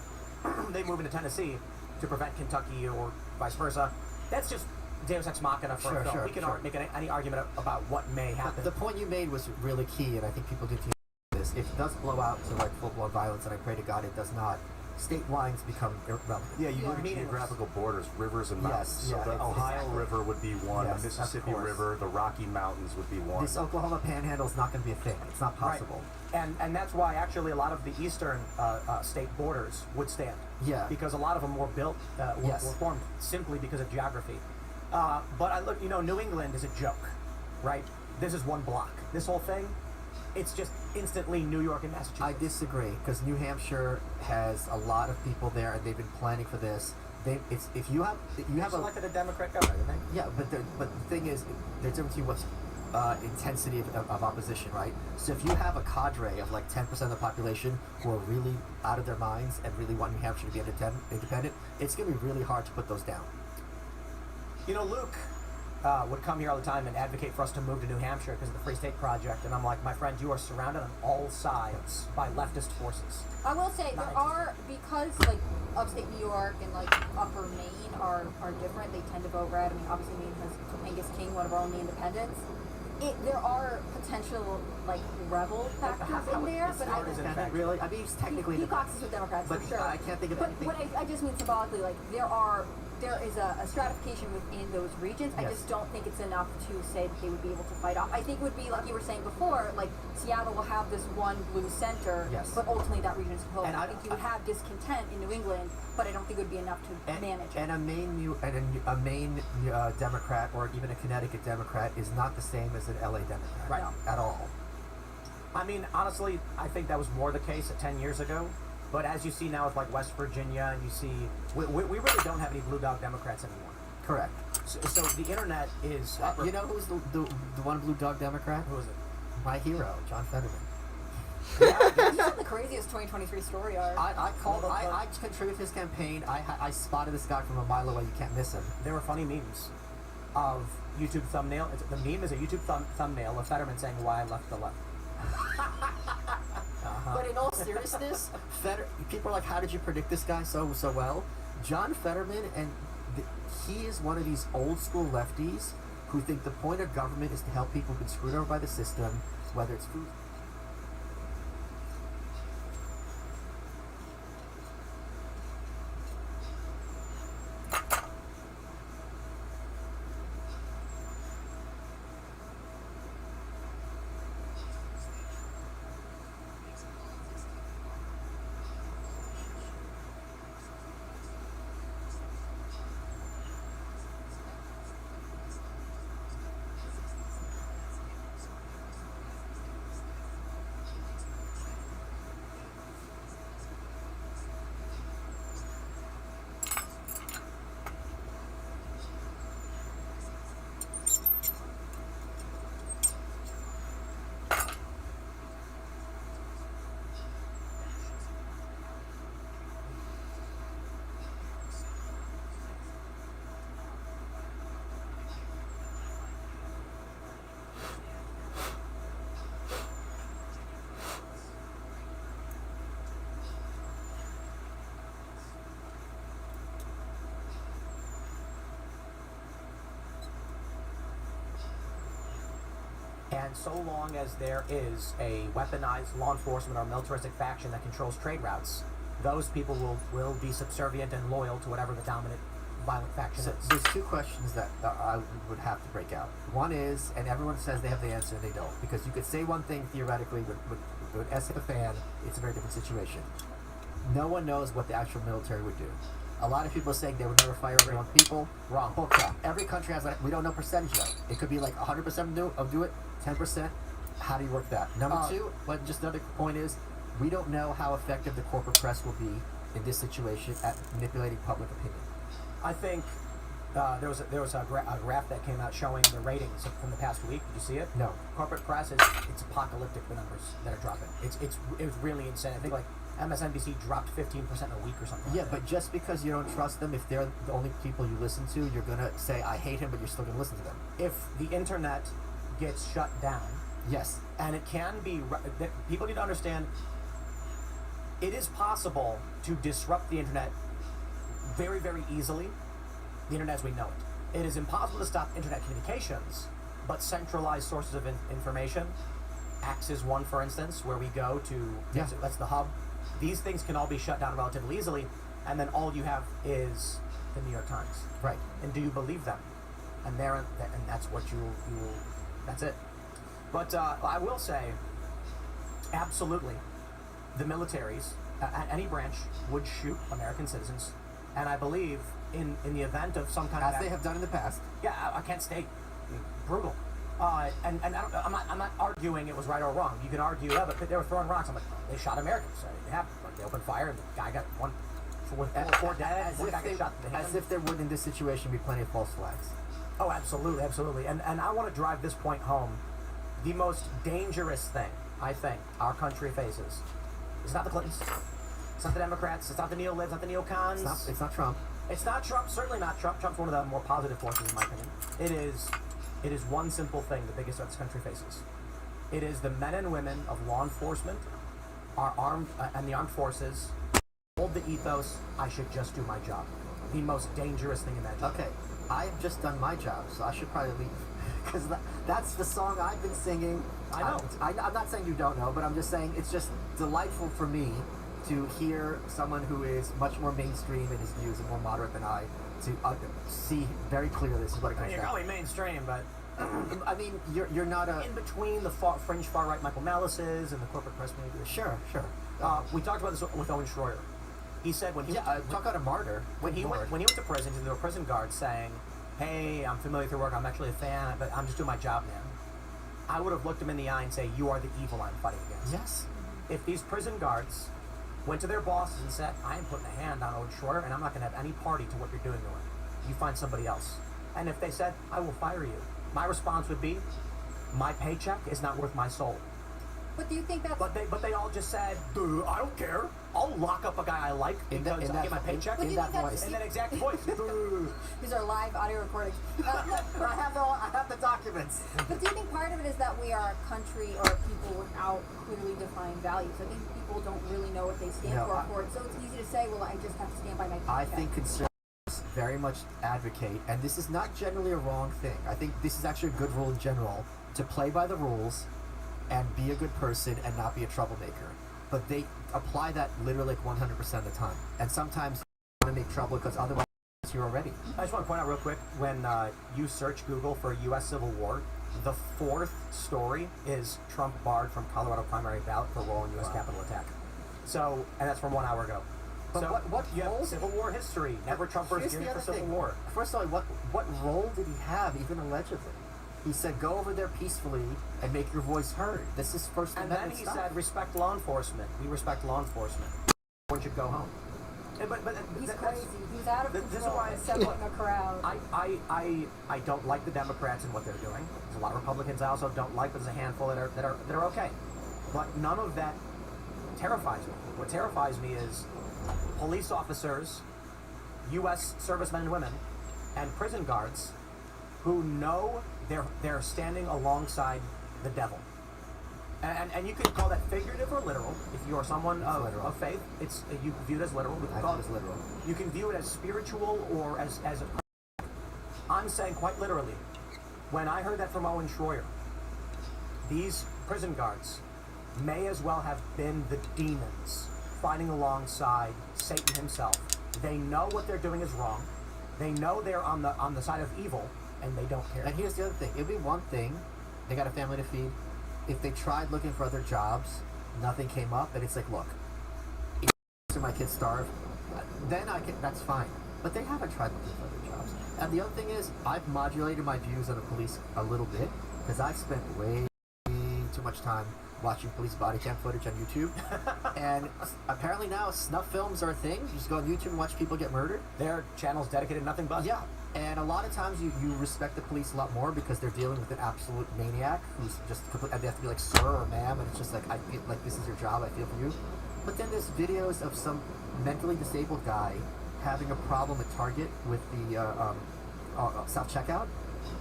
They move into Tennessee to prevent Kentucky or vice versa. That's just Deus Ex Machina for a film. We can make any argument about what may happen. The point you made was really key, and I think people do hear this. If it does blow out to like full-blown violence, and I pray to God it does not, state lines become irrelevant. Yeah, you look at geographical borders, rivers and mountains. So the Ohio River would be one, the Mississippi River, the Rocky Mountains would be one. This Oklahoma Panhandle is not going to be a thing. It's not possible. Right. And that's why actually a lot of the eastern state borders would stand. Yeah. Because a lot of them were built, were formed simply because of geography. But I look, New England is a joke, right? This is one block. This whole thing, it's just instantly New York and Massachusetts. I disagree, because New Hampshire has a lot of people there, and they've been planning for this. If you have selected a Democrat governor, didn't they? Yeah, but the thing is, there's difference between what's intensity of opposition, right? So if you have a cadre of like 10% of the population who are really out of their minds and really want New Hampshire to be independent, it's going to be really hard to put those down. Luke, would come here all the time and advocate for us to move to New Hampshire because of the Free State Project, and I'm like, my friend, you are surrounded on all sides by leftist forces. I will say there are, because like upstate New York and like upper Maine are different. They tend to vote red. I mean, obviously Maine has Angus King, one of our only independents. There are potential like rebel factors in there, but I really. I mean, he's technically he caucuses with Democrats but for sure. I can't think of anything. But I just mean symbolically, like there is a stratification within those regions. I just don't think it's enough to say that they would be able to fight off. I think it would be like you were saying before, like Seattle will have this one blue center, but ultimately that region is closed. I think you would have discontent in New England, but I don't think it would be enough to manage it. And a Maine Democrat or even a Connecticut Democrat is not the same as an LA Democrat, at all. I mean, honestly, I think that was more the case 10 years ago. But as you see now with like West Virginia, and you see, we really don't have any blue dog Democrats anymore. Correct. So the internet is. You know who's the one blue dog Democrat? Who is it? My hero, John Fetterman. This is the craziest 2023 story arc. I contributed his campaign. I spotted this guy from a mile away. You can't miss him. There were funny memes of YouTube thumbnail. The meme is a YouTube thumbnail of Fetterman saying why I left the left. But in all seriousness, people are like, how did you predict this guy so well? John Fetterman, he is one of these old school lefties who think the point of government is to help people who've been screwed over by the system, whether it's food. And so long as there is a weaponized law enforcement or militaristic faction that controls trade routes, those people will be subservient and loyal to whatever the dominant violent faction is. There's two questions that I would have to break out. One is, and everyone says they have the answer, and they don't. Because you could say one thing theoretically, with S hit a fan, it's a very different situation. No one knows what the actual military would do. A lot of people are saying they would never fire over their own people. Wrong. Bull crap. Every country has we don't know percentage though. It could be like 100% do it, 10%. How do you work that? Number two, but just another point is, we don't know how effective the corporate press will be in this situation at manipulating public opinion. I think there was a graph that came out showing the ratings from the past week. Did you see it? No. Corporate press it's apocalyptic, the numbers that are dropping. It's really insane. I think like MSNBC dropped 15% in a week or something. Yeah, but just because you don't trust them, if they're the only people you listen to, you're gonna say I hate him, but you're still gonna listen to them. If the internet gets shut down, yes, and it can be, people need to understand, it is possible to disrupt the internet very, very easily. The internet as we know it. It is impossible to stop internet communications, but centralized sources of information, Axe is one, for instance, where we go to, that's the hub. These things can all be shut down relatively easily, and then all you have is the New York Times. Right. And do you believe them? And that's what you will, that's it. But I will say, absolutely, the militaries, any branch, would shoot American citizens. And I believe in the event of some kind of... As they have done in the past. Yeah, I can't state. Brutal. And I'm not arguing it was right or wrong. You can argue, but they were throwing rocks. I'm like, they shot Americans. So it happened. Like, they opened fire, and the guy got four dead. As if there would, in this situation, be plenty of false flags. Oh, absolutely, absolutely. And I want to drive this point home. The most dangerous thing, I think, our country faces is not the Clintons. It's not the Democrats. It's not the neo-libs. It's not the neocons. It's not Trump. It's not Trump. Certainly not Trump. Trump's one of the more positive forces, in my opinion. It is one simple thing, the biggest threat this country faces. It is the men and women of law enforcement, our armed and the armed forces, hold the ethos. I should just do my job. The most dangerous thing imaginable. Okay, I've just done my job, so I should probably leave. Because that's the song I've been singing. I know. I'm not saying you don't know, but I'm just saying it's just delightful for me to hear someone who is much more mainstream in his views and more moderate than I to see very clearly this is what it comes You're down. going mainstream, but I mean, you're not a in between the fringe far right Michael Malice's and the corporate press media. Sure. We talked about this with Owen Schroyer. He said when he talk about a martyr. When he went to prison, there were prison guards saying, "Hey, I'm familiar with your work. I'm actually a fan, but I'm just doing my job, man." I would have looked him in the eye and say, "You are the evil I'm fighting against." Yes. If these prison guards went to their bosses and said, "I am putting a hand on Owen Schroyer, and I'm not going to have any party to what you're doing to him. You find somebody else." And if they said, "I will fire you," my response would be, "My paycheck is not worth my soul." But do you think that's... But they all just said, "Dude, I don't care. I'll lock up a guy I like because I get my paycheck." In that voice. In that exact voice. These are live audio recordings. I have the documents. But do you think part of it is that we are a country or people without clearly defined values? I think people don't really know what they stand for it. So it's easy to say, well, I just have to stand by my paycheck. I think conservatives very much advocate, and this is not generally a wrong thing. I think this is actually a good rule in general, to play by the rules and be a good person and not be a troublemaker. But they apply that literally like 100% of the time. And sometimes they want to make trouble because otherwise you're already. I just want to point out real quick, when you search Google for U.S. Civil War, the 4th story is Trump barred from Colorado primary ballot for role in U.S. Capitol attack. So, and that's from 1 hour ago. But so what you have role? Civil War history. Never Trumpers gearing for Civil War. First of all, what role did he have, even allegedly? He said, go over there peacefully and make your voice heard. This is First Amendment And then he stuff. said, respect law enforcement. We respect law enforcement. One should go home. But he's crazy. He's out of control. This is why assembling a crowd. I don't like the Democrats and what they're doing. There's a lot of Republicans I also don't like, but there's a handful that are okay. But none of that terrifies me. What terrifies me is police officers, U.S. servicemen and women, and prison guards who know they're standing alongside the devil. And you can call that figurative or literal. If you are someone of faith, you can view it as literal. We can call it as literal. You can view it as spiritual or as a... I'm saying quite literally, when I heard that from Owen Schroyer, these prison guards may as well have been the demons fighting alongside Satan himself. They know what they're doing is wrong. They know they're on the side of evil, and they don't care. And here's the other thing. It'd be one thing, they got a family to feed. If they tried looking for other jobs, nothing came up, and it's like, look, if my kids starve, then that's fine. But they haven't tried looking for other jobs. And the other thing is, I've modulated my views on the police a little bit, because I've spent way too much time watching police body cam footage on YouTube. And apparently now snuff films are a thing. You just go on YouTube and watch people get murdered. Their channel's dedicated to nothing but. Yeah. And a lot of times you respect the police a lot more because they're dealing with an absolute maniac who's just complete, and they have to be like, sir or ma'am, and it's just like, I feel like this is your job, I feel for you. But then there's videos of some mentally disabled guy having a problem at Target with the self-checkout,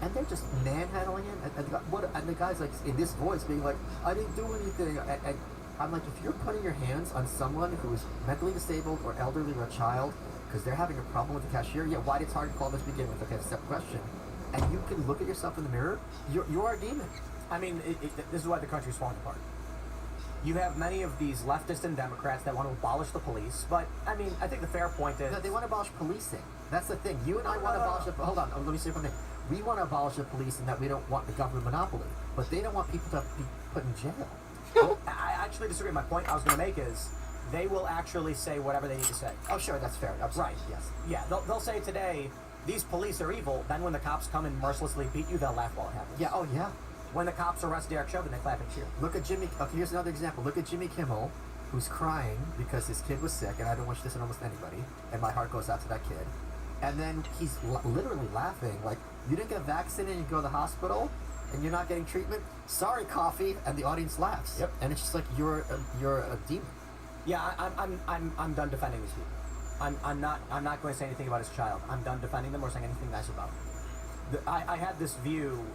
and they're just manhandling him, and the guy's like, in this voice, being like, I didn't do anything, and I'm like, if you're putting your hands on someone who is mentally disabled or elderly or a child, because they're having a problem with the cashier, why did Target call this begin with? Okay, that's a separate question. And you can look at yourself in the mirror, you're a demon. I mean, this is why the country's falling apart. You have many of these leftists and Democrats that want to abolish the police, but, I mean, I think the fair point is... No, they want to abolish policing. That's the thing. You and I want to abolish the... Hold on, let me say one thing. We want to abolish the police in that we don't want the government monopoly, but they don't want people to be put in jail. I actually disagree. My point I was going to make is they will actually say whatever they need to say. Oh, sure, that's fair. Absolutely. Right. Yes. Yeah, they'll say today, these police are evil, then when the cops come and mercilessly beat you, they'll laugh while it happens. Yeah, oh yeah. When the cops arrest Derek Chauvin, they clap and cheer. Look at Jimmy... Okay, here's another example. Look at Jimmy Kimmel, who's crying because his kid was sick, and I don't wish this on almost anybody, and my heart goes out to that kid. And then he's literally laughing, like, you didn't get vaccinated and you go to the hospital, and you're not getting treatment? Sorry, coffee. And the audience laughs. Yep. And it's just like, you're a demon. Yeah, I'm done defending these people. I'm not going to say anything about his child. I'm done defending them or saying anything nice about him. I had this view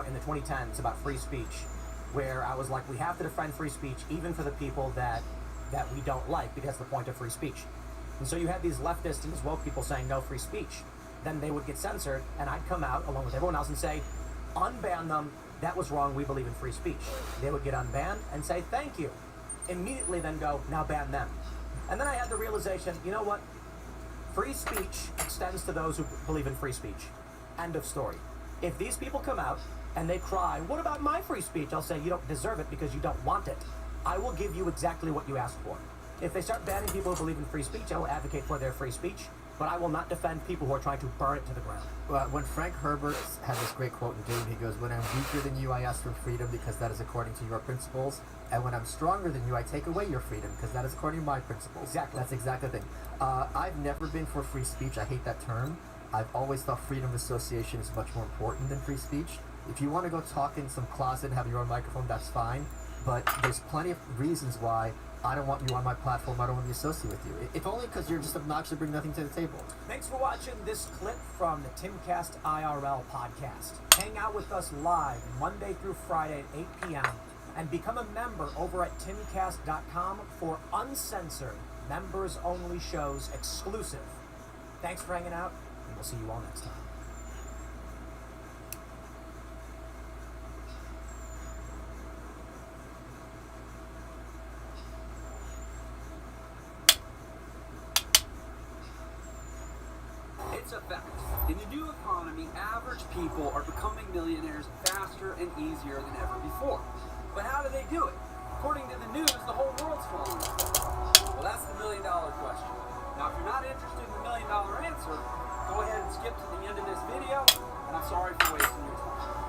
in the 2010s about free speech, where I was like, we have to defend free speech even for the people that we don't like, because that's the point of free speech. And so you had these leftists and these woke people saying no free speech. Then they would get censored, and I'd come out along with everyone else and say, unban them. That was wrong. We believe in free speech. They would get unbanned and say thank you. Immediately then go, now ban them. And then I had the realization, you know what? Free speech extends to those who believe in free speech. End of story. If these people come out and they cry, what about my free speech? I'll say, you don't deserve it because you don't want it. I will give you exactly what you asked for. If they start banning people who believe in free speech, I will advocate for their free speech, but I will not defend people who are trying to burn it to the ground. Well, when Frank Herbert had this great quote in Guinn, he goes, when I'm weaker than you, I ask for freedom because that is according to your principles. And when I'm stronger than you, I take away your freedom because that is according to my principles. Exactly. That's exactly the thing. I've never been for free speech. I hate that term. I've always thought freedom of association is much more important than free speech. If you want to go talk in some closet and have your own microphone, that's fine. But there's plenty of reasons why I don't want you on my platform. I don't want to be associated with you. If only because you're just obnoxious and bring nothing to the table. Thanks for watching this clip from the Timcast IRL podcast. Hang out with us live Monday through Friday at 8 p.m. and become a member over at timcast.com for uncensored, members-only shows exclusive. Thanks for hanging out, and we'll see you all next time. It's a fact. In the new economy, average people are becoming millionaires faster and easier than ever before. But how do they do it? According to the news, the whole world's falling apart. Well, that's the million-dollar question. Now, if you're not interested in the million-dollar answer, go ahead and skip to the end of this video, and I'm sorry for wasting your time.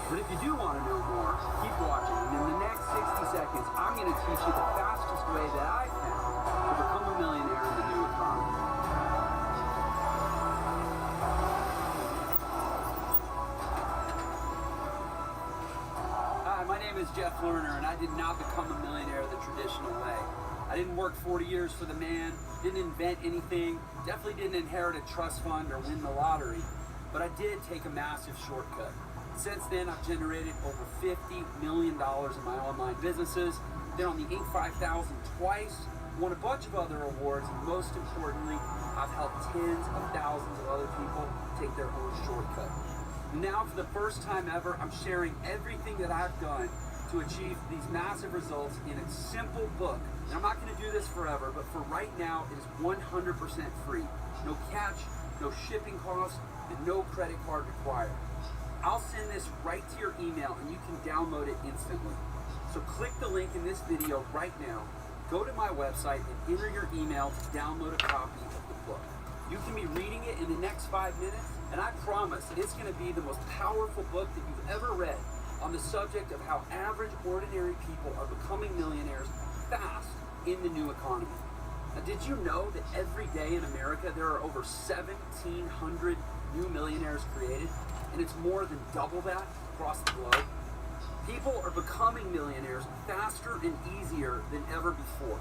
But if you do want to know more, keep watching, and in the next 60 seconds, I'm going to teach you the fastest way that I found to become a millionaire in the new economy. Hi, my name is Jeff Lerner, and I did not become a millionaire the traditional way. I didn't work 40 years for the man, didn't invent anything, definitely didn't inherit a trust fund or win the lottery, but I did take a massive shortcut. Since then, I've generated over $50 million in my online businesses, been on the Inc. 5000 twice, won a bunch of other awards, and most importantly, I've helped tens of thousands of other people take their own shortcut. Now, for the first time ever, I'm sharing everything that I've done to achieve these massive results in a simple book. And I'm not going to do this forever, but for right now, it is 100% free. No catch, no shipping costs, and no credit card required. I'll send this right to your email and you can download it instantly. So click the link in this video right now, go to my website and enter your email to download a copy of the book. You can be reading it in the next 5 minutes, and I promise it's going to be the most powerful book that you've ever read on the subject of how average, ordinary people are becoming millionaires fast in the new economy. Now, did you know that every day in America there are over 1,700 new millionaires created? And it's more than double that across the globe. People are becoming millionaires faster and easier than ever before.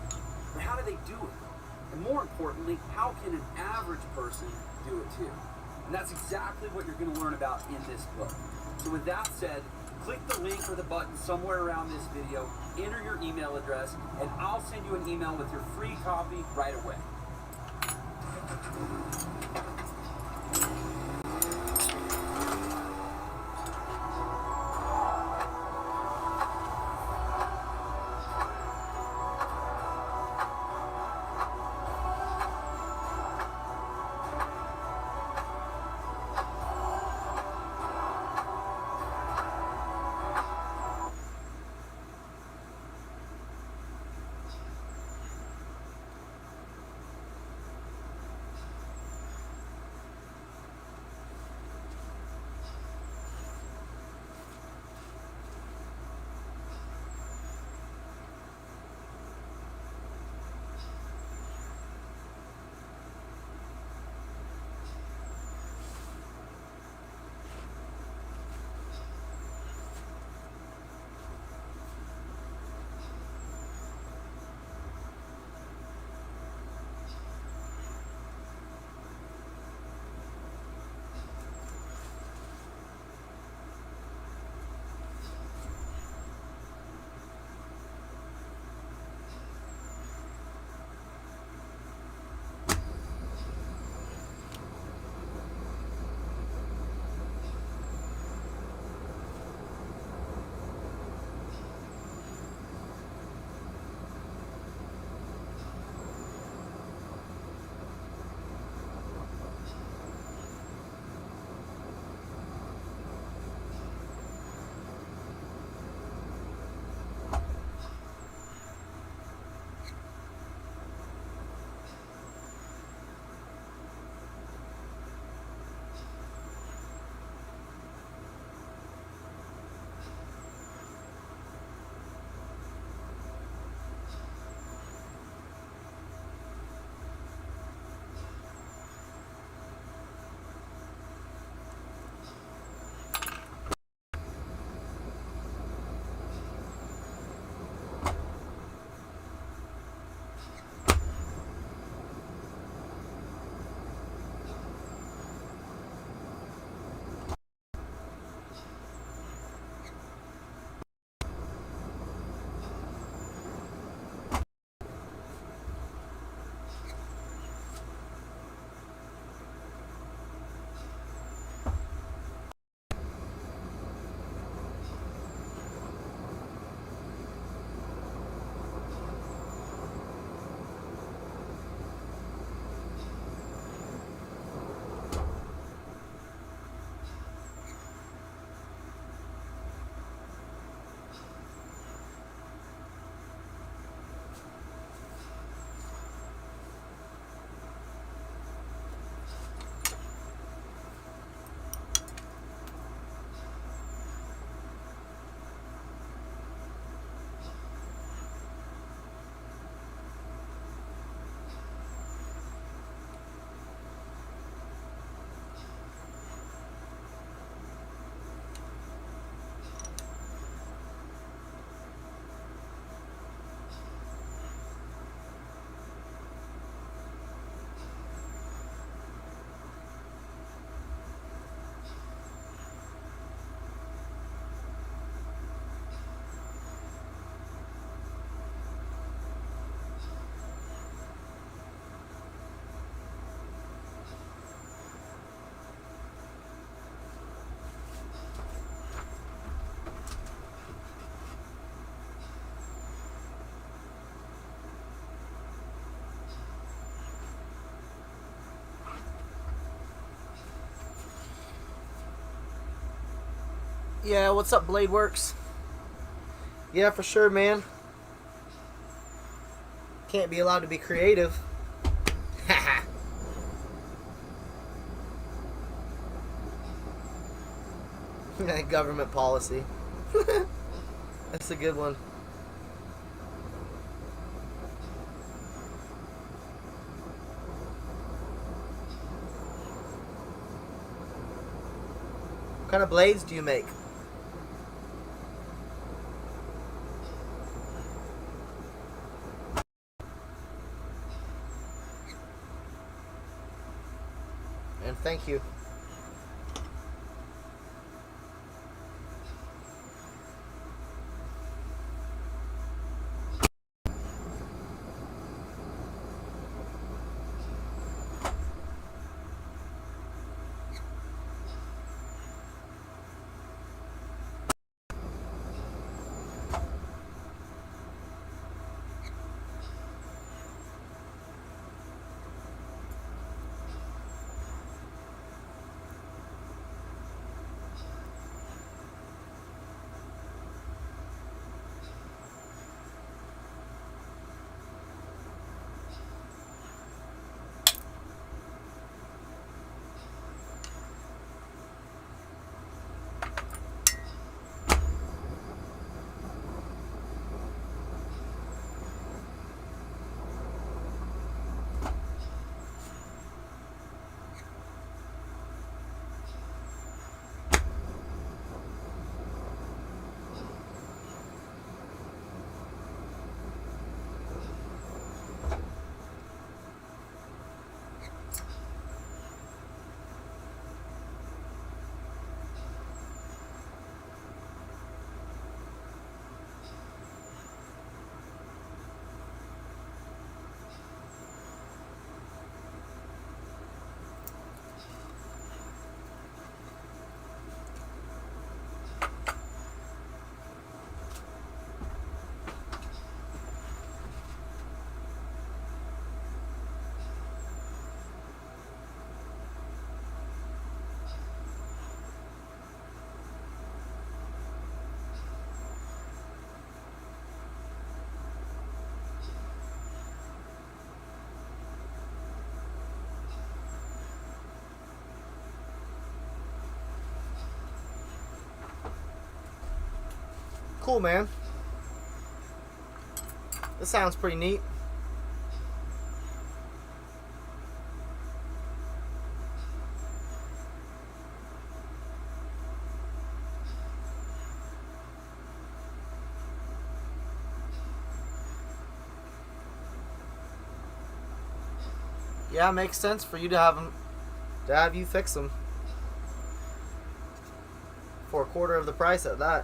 But how do they do it? And more importantly, how can an average person do it too? And that's exactly what you're going to learn about in this book. So with that said, click the link or the button somewhere around this video, enter your email address, and I'll send you an email with your free copy right away. Yeah, what's up, Bladeworks? Yeah, for sure, man. Can't be allowed to be creative. Haha. Government policy. That's a good one. What kind of blades do you make? And thank you. Cool, man. This sounds pretty neat. Yeah, it makes sense for you to have them, to have you fix them for a quarter of the price at that.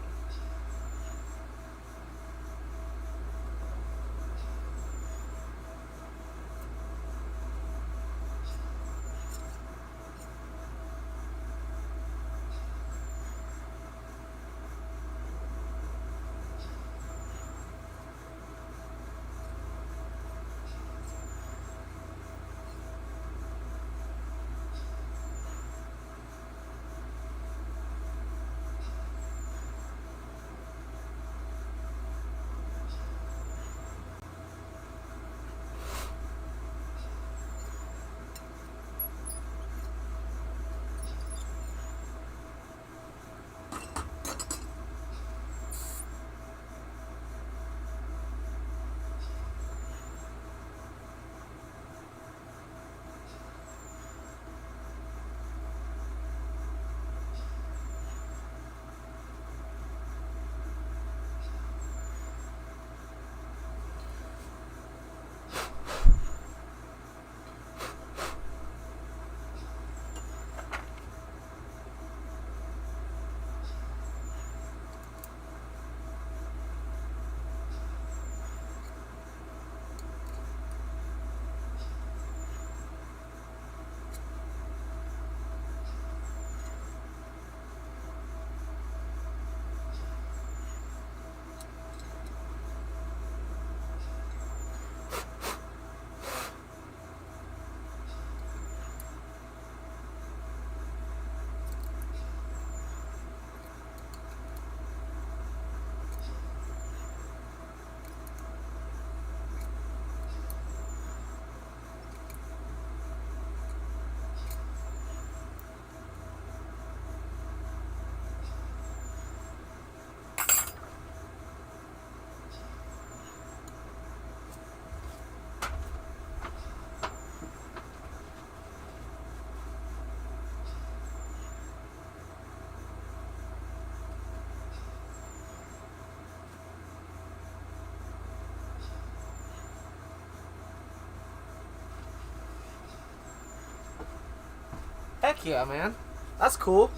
Heck yeah, man. That's cool.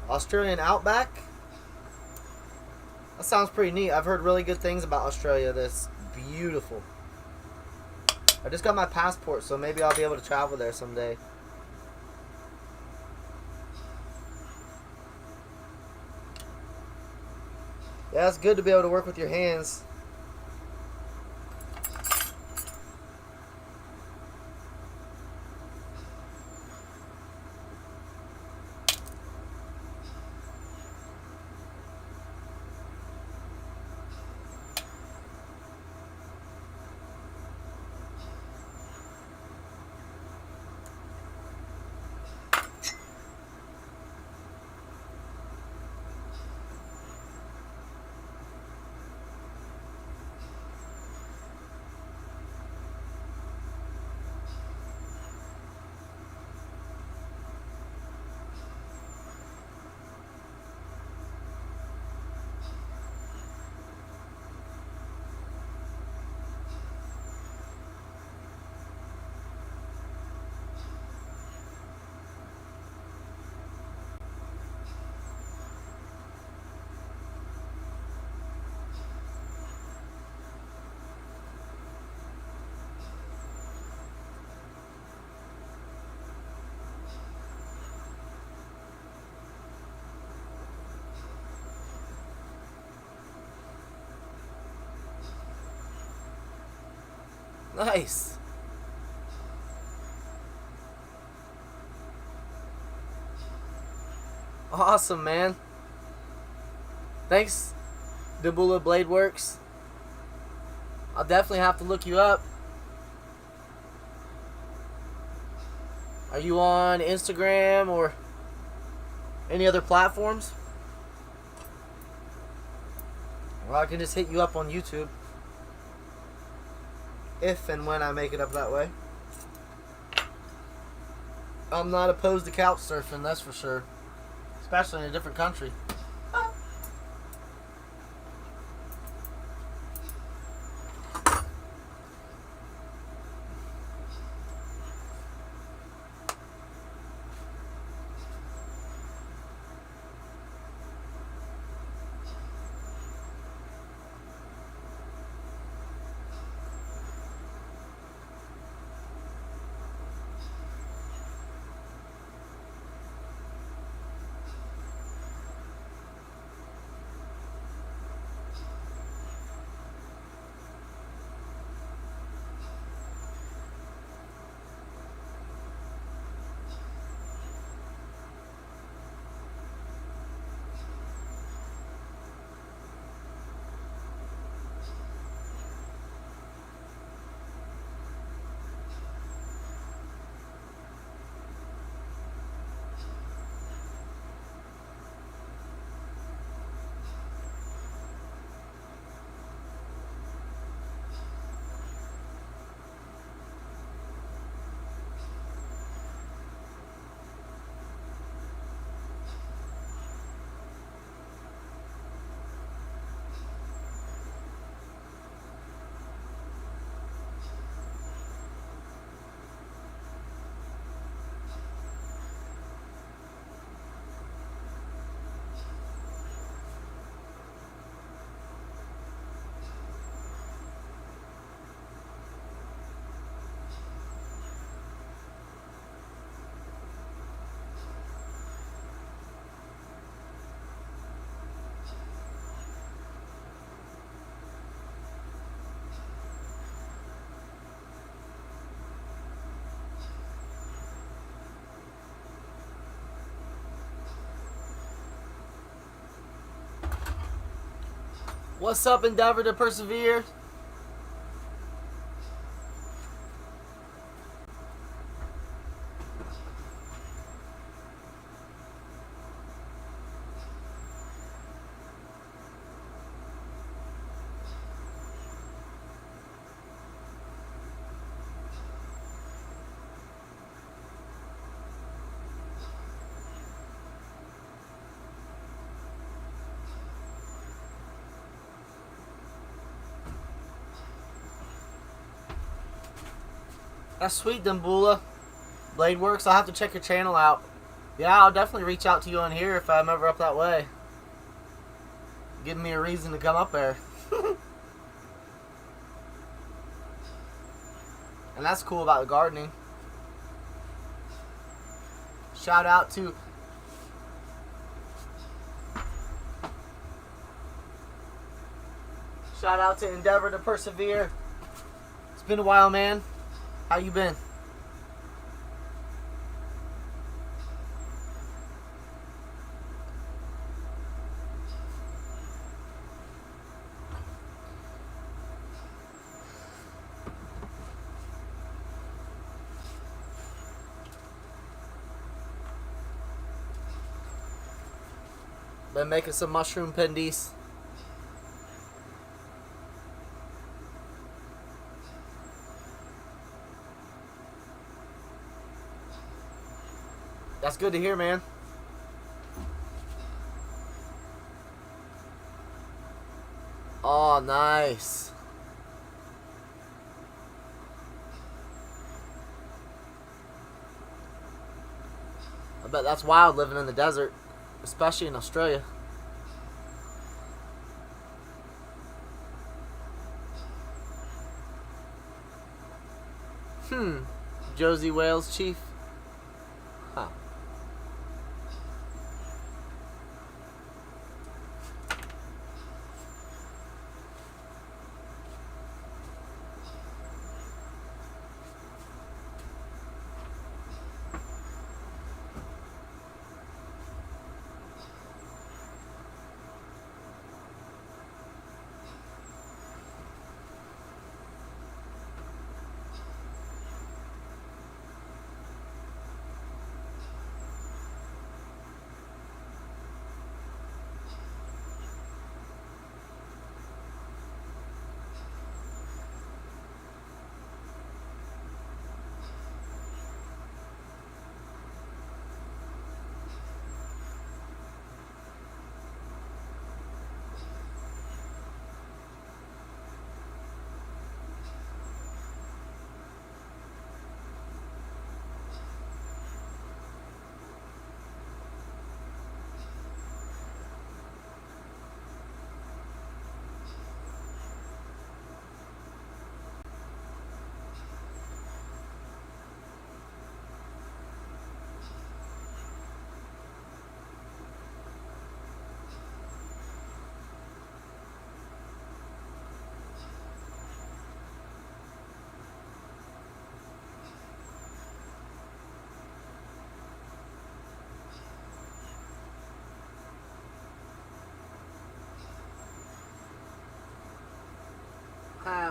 Australian Outback? That sounds pretty neat. I've heard really good things about Australia. That's beautiful. I just got my passport, so maybe I'll be able to travel there someday. Yeah, it's good to be able to work with your hands. Nice. Awesome, man. Thanks, Dabula Blade Works. I'll definitely have to look you up. Are you on Instagram or any other platforms? Well, I can just hit you up on YouTube. If and when I make it up that way. I'm not opposed to couch surfing, that's for sure. Especially in a different country. What's up, Endeavor to Persevere? That's sweet, Dumbula. Blade Works, I'll have to check your channel out. Yeah, I'll definitely reach out to you on here if I'm ever up that way. Give me a reason to come up there. And that's cool about the gardening. Shout out to Endeavor to Persevere. It's been a while, man. How you been? Been making some mushroom pendies. That's good to hear, man. Oh, nice. I bet that's wild living in the desert. Especially in Australia. Josie Wales, Chief. Huh.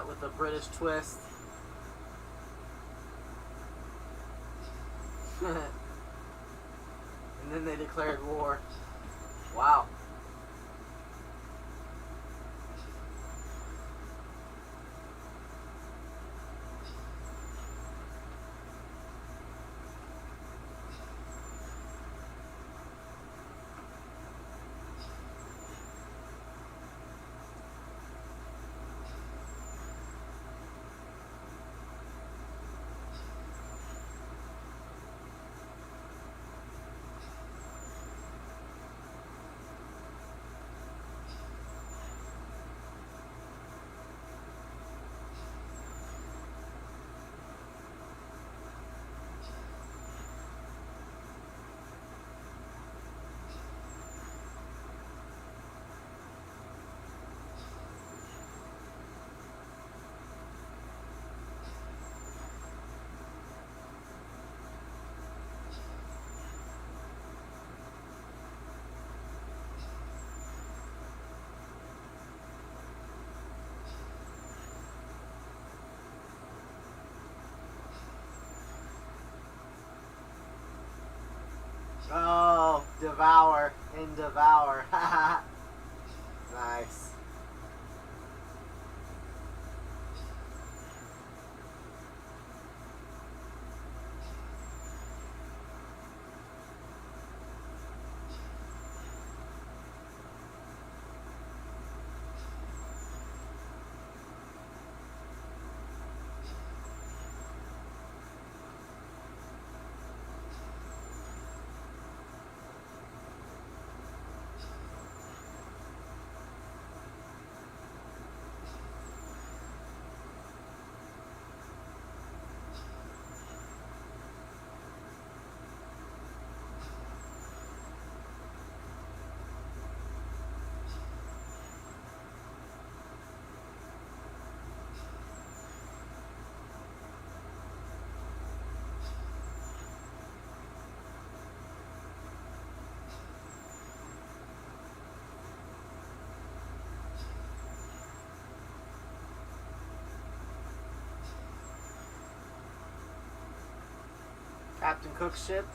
With a British twist. And then they declared war. Wow. Oh, devour and devour. Nice. Captain Cook's ship.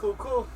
Cool, cool.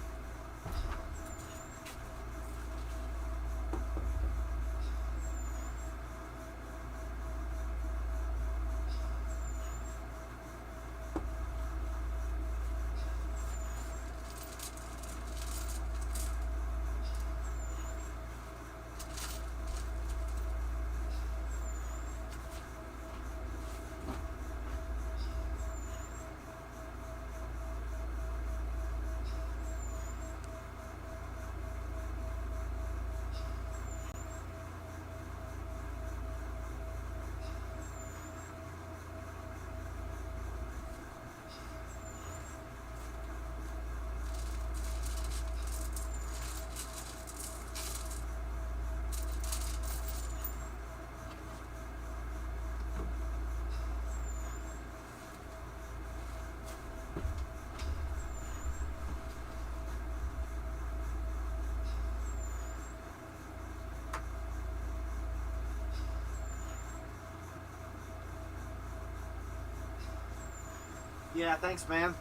Yeah, thanks, man.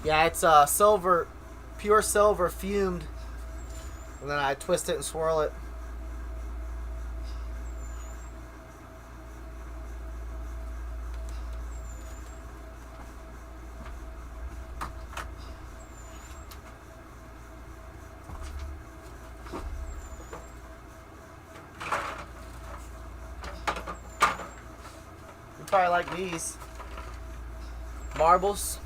Yeah, it's silver, pure silver fumed, and then I twist it and swirl it. You probably like these marbles.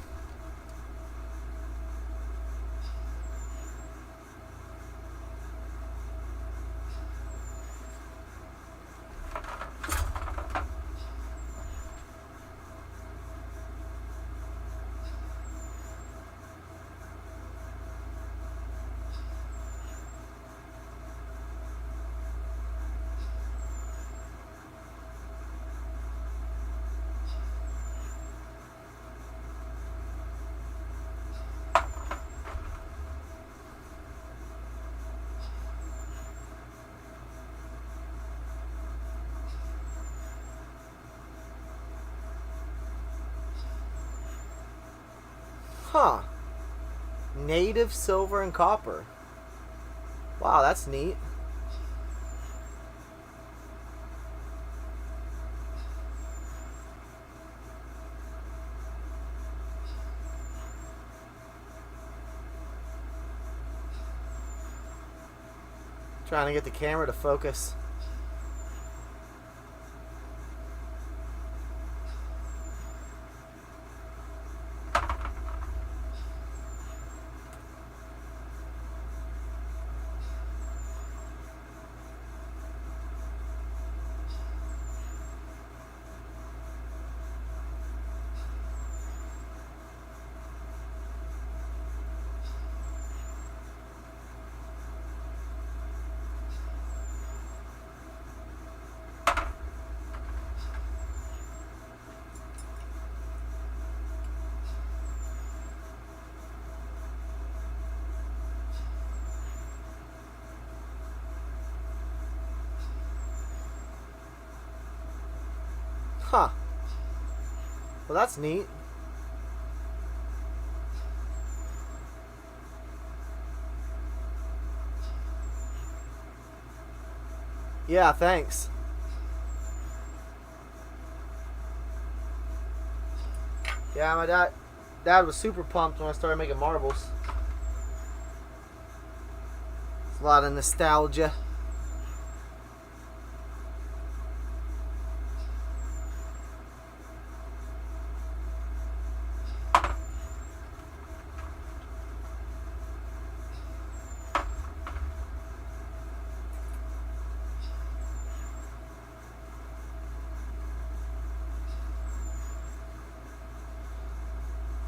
Huh. Native silver and copper. Wow, that's neat. Trying to get the camera to focus. Huh. Well, that's neat. Yeah, thanks. Yeah, my dad was super pumped when I started making marbles. It's a lot of nostalgia.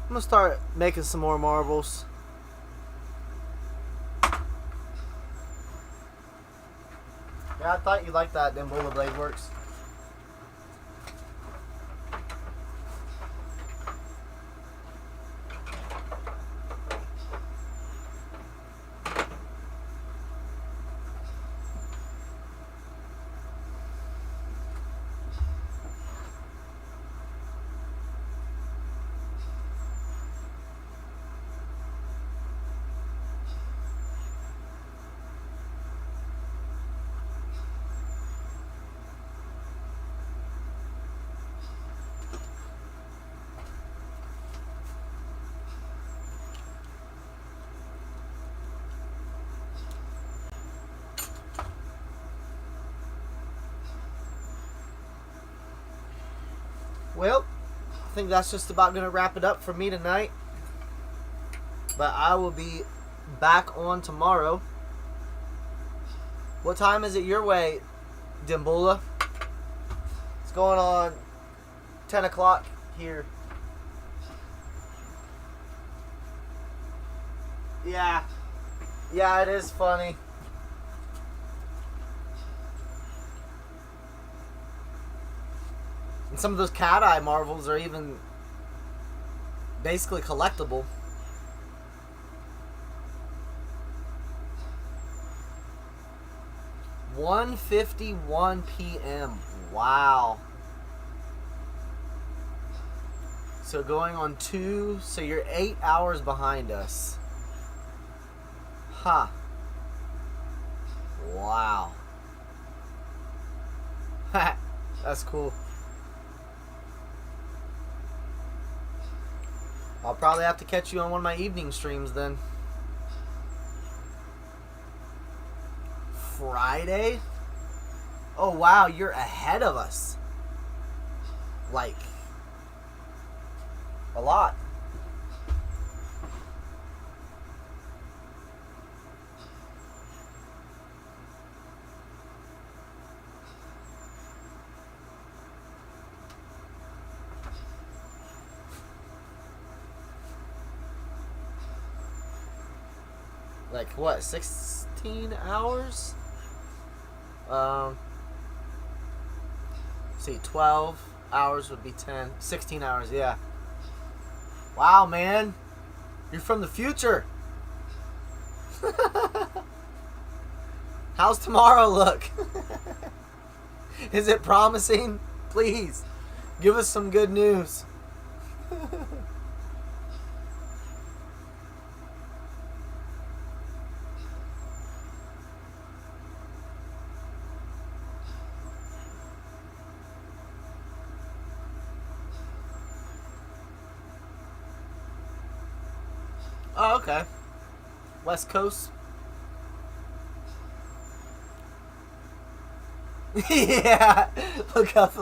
I'm gonna start making some more marbles. Yeah, I thought you liked that Dimbula Blade Works. Well, I think that's just about going to wrap it up for me tonight. But I will be back on tomorrow. What time is it your way, Dimbula? It's going on 10 o'clock here. Yeah. Yeah, it is funny. And some of those cat eye marvels are even basically collectible. $1:51 p.m. Wow. So going on 2, so you're 8 hours behind us. Huh. Wow. That's cool. I'll probably have to catch you on one of my evening streams then. Friday? Oh wow, you're ahead of us. Like, a lot. Like what, 16 hours? See, 12 hours would be 10. 16 hours, yeah. Wow, man. You're from the future. How's tomorrow look? Is it promising? Please, give us some good news. Oh, okay. West Coast. Yeah. Look up the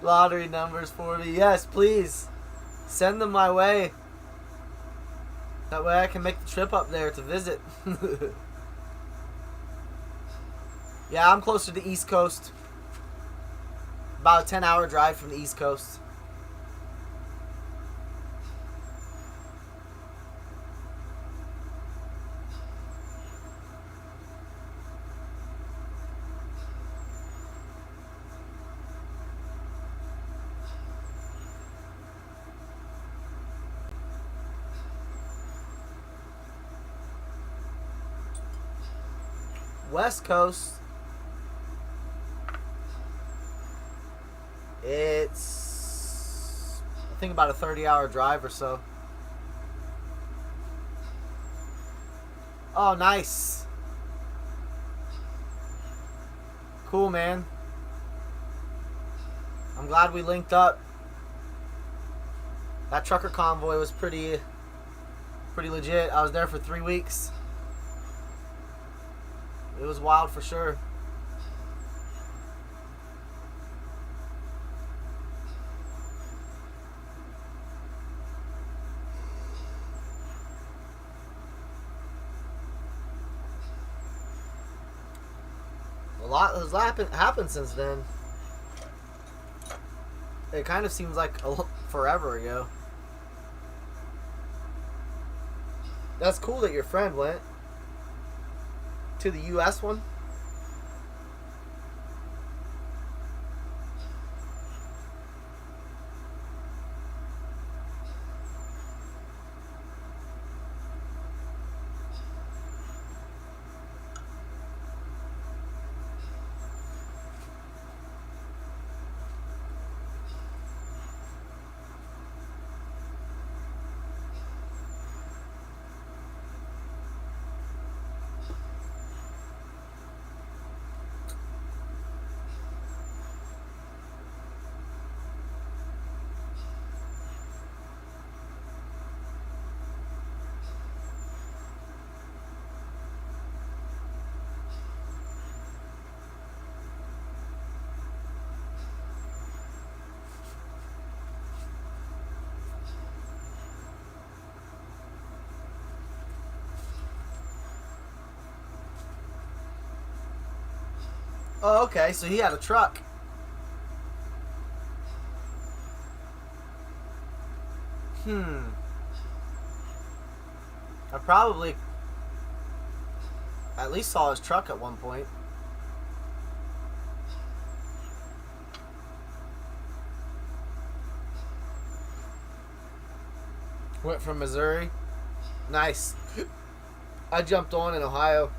lottery numbers for me. Yes, please. Send them my way. That way I can make the trip up there to visit. Yeah, I'm close to the East Coast. About a 10-hour drive from the East Coast. West Coast. It's, I think, about a 30-hour drive or so. Oh, nice. Cool, man. I'm glad we linked up. That trucker convoy was pretty legit. I was there for 3 weeks. It was wild for sure. A lot has happened since then. It kind of seems like forever ago. That's cool that your friend went to the U.S. one. Oh, okay, so he had a truck. I probably at least saw his truck at one point. Went from Missouri. Nice. I jumped on in Ohio.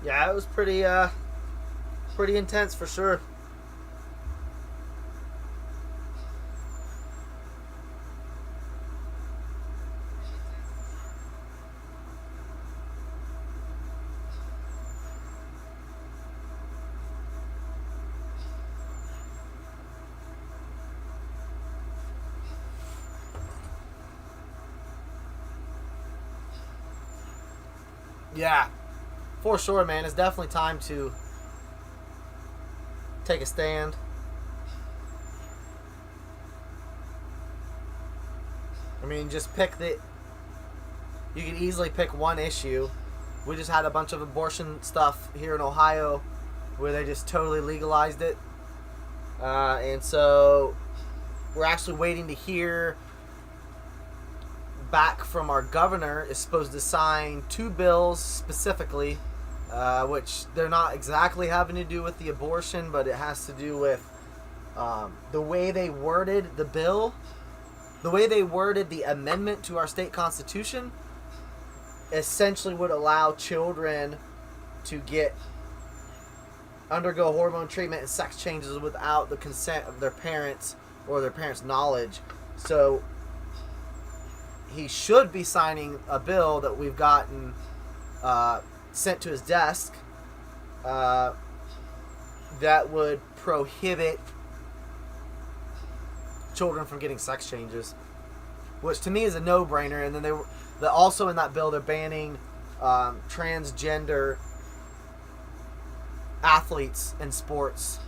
Yeah, it was pretty intense for sure. Yeah, for sure, man. It's definitely time to take a stand. I mean, just pick the... You can easily pick one issue. We just had a bunch of abortion stuff here in Ohio where they just totally legalized it. And so we're actually waiting to hear back from our governor is supposed to sign 2 bills specifically, which they're not exactly having to do with the abortion, but it has to do with the way they worded the bill, the way they worded the amendment to our state constitution, essentially would allow children to undergo hormone treatment and sex changes without the consent of their parents or their parents' knowledge. So he should be signing a bill that we've gotten sent to his desk that would prohibit children from getting sex changes, which to me is a no-brainer. And then also in that bill they're banning transgender athletes in sports,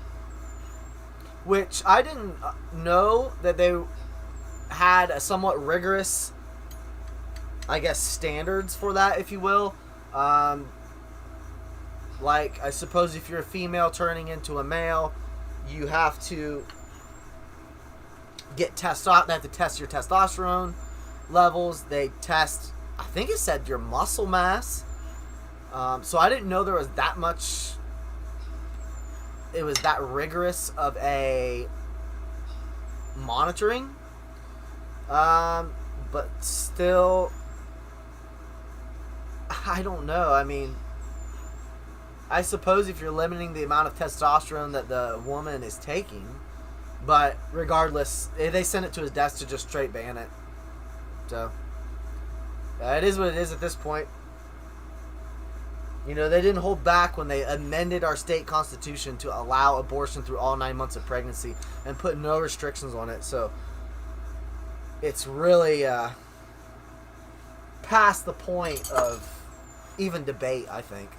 which I didn't know that they had a somewhat rigorous, I guess, standards for that, if you will. Like, I suppose if you're a female turning into a male, you have to get they have to test your testosterone levels. They test, I think it said, your muscle mass. So I didn't know there was that much, it was that rigorous of a monitoring. But still, I don't know. I mean, I suppose if you're limiting the amount of testosterone that the woman is taking, but regardless, they sent it to his desk to just straight ban it. So, it is what it is at this point. You know, they didn't hold back when they amended our state constitution to allow abortion through all 9 months of pregnancy and put no restrictions on it. So, it's really past the point of even debate, I think.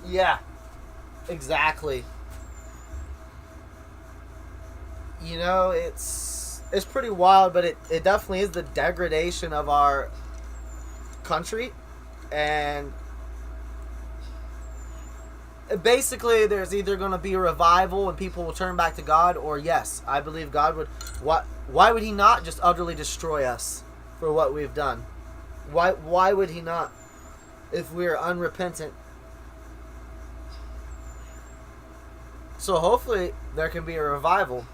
Yeah, exactly. You know, it's pretty wild, but it definitely is the degradation of our country. And basically, there's either going to be a revival and people will turn back to God, or yes, I believe God would. Why would he not just utterly destroy us for what we've done? Why would he not, if we are unrepentant? So hopefully there can be a revival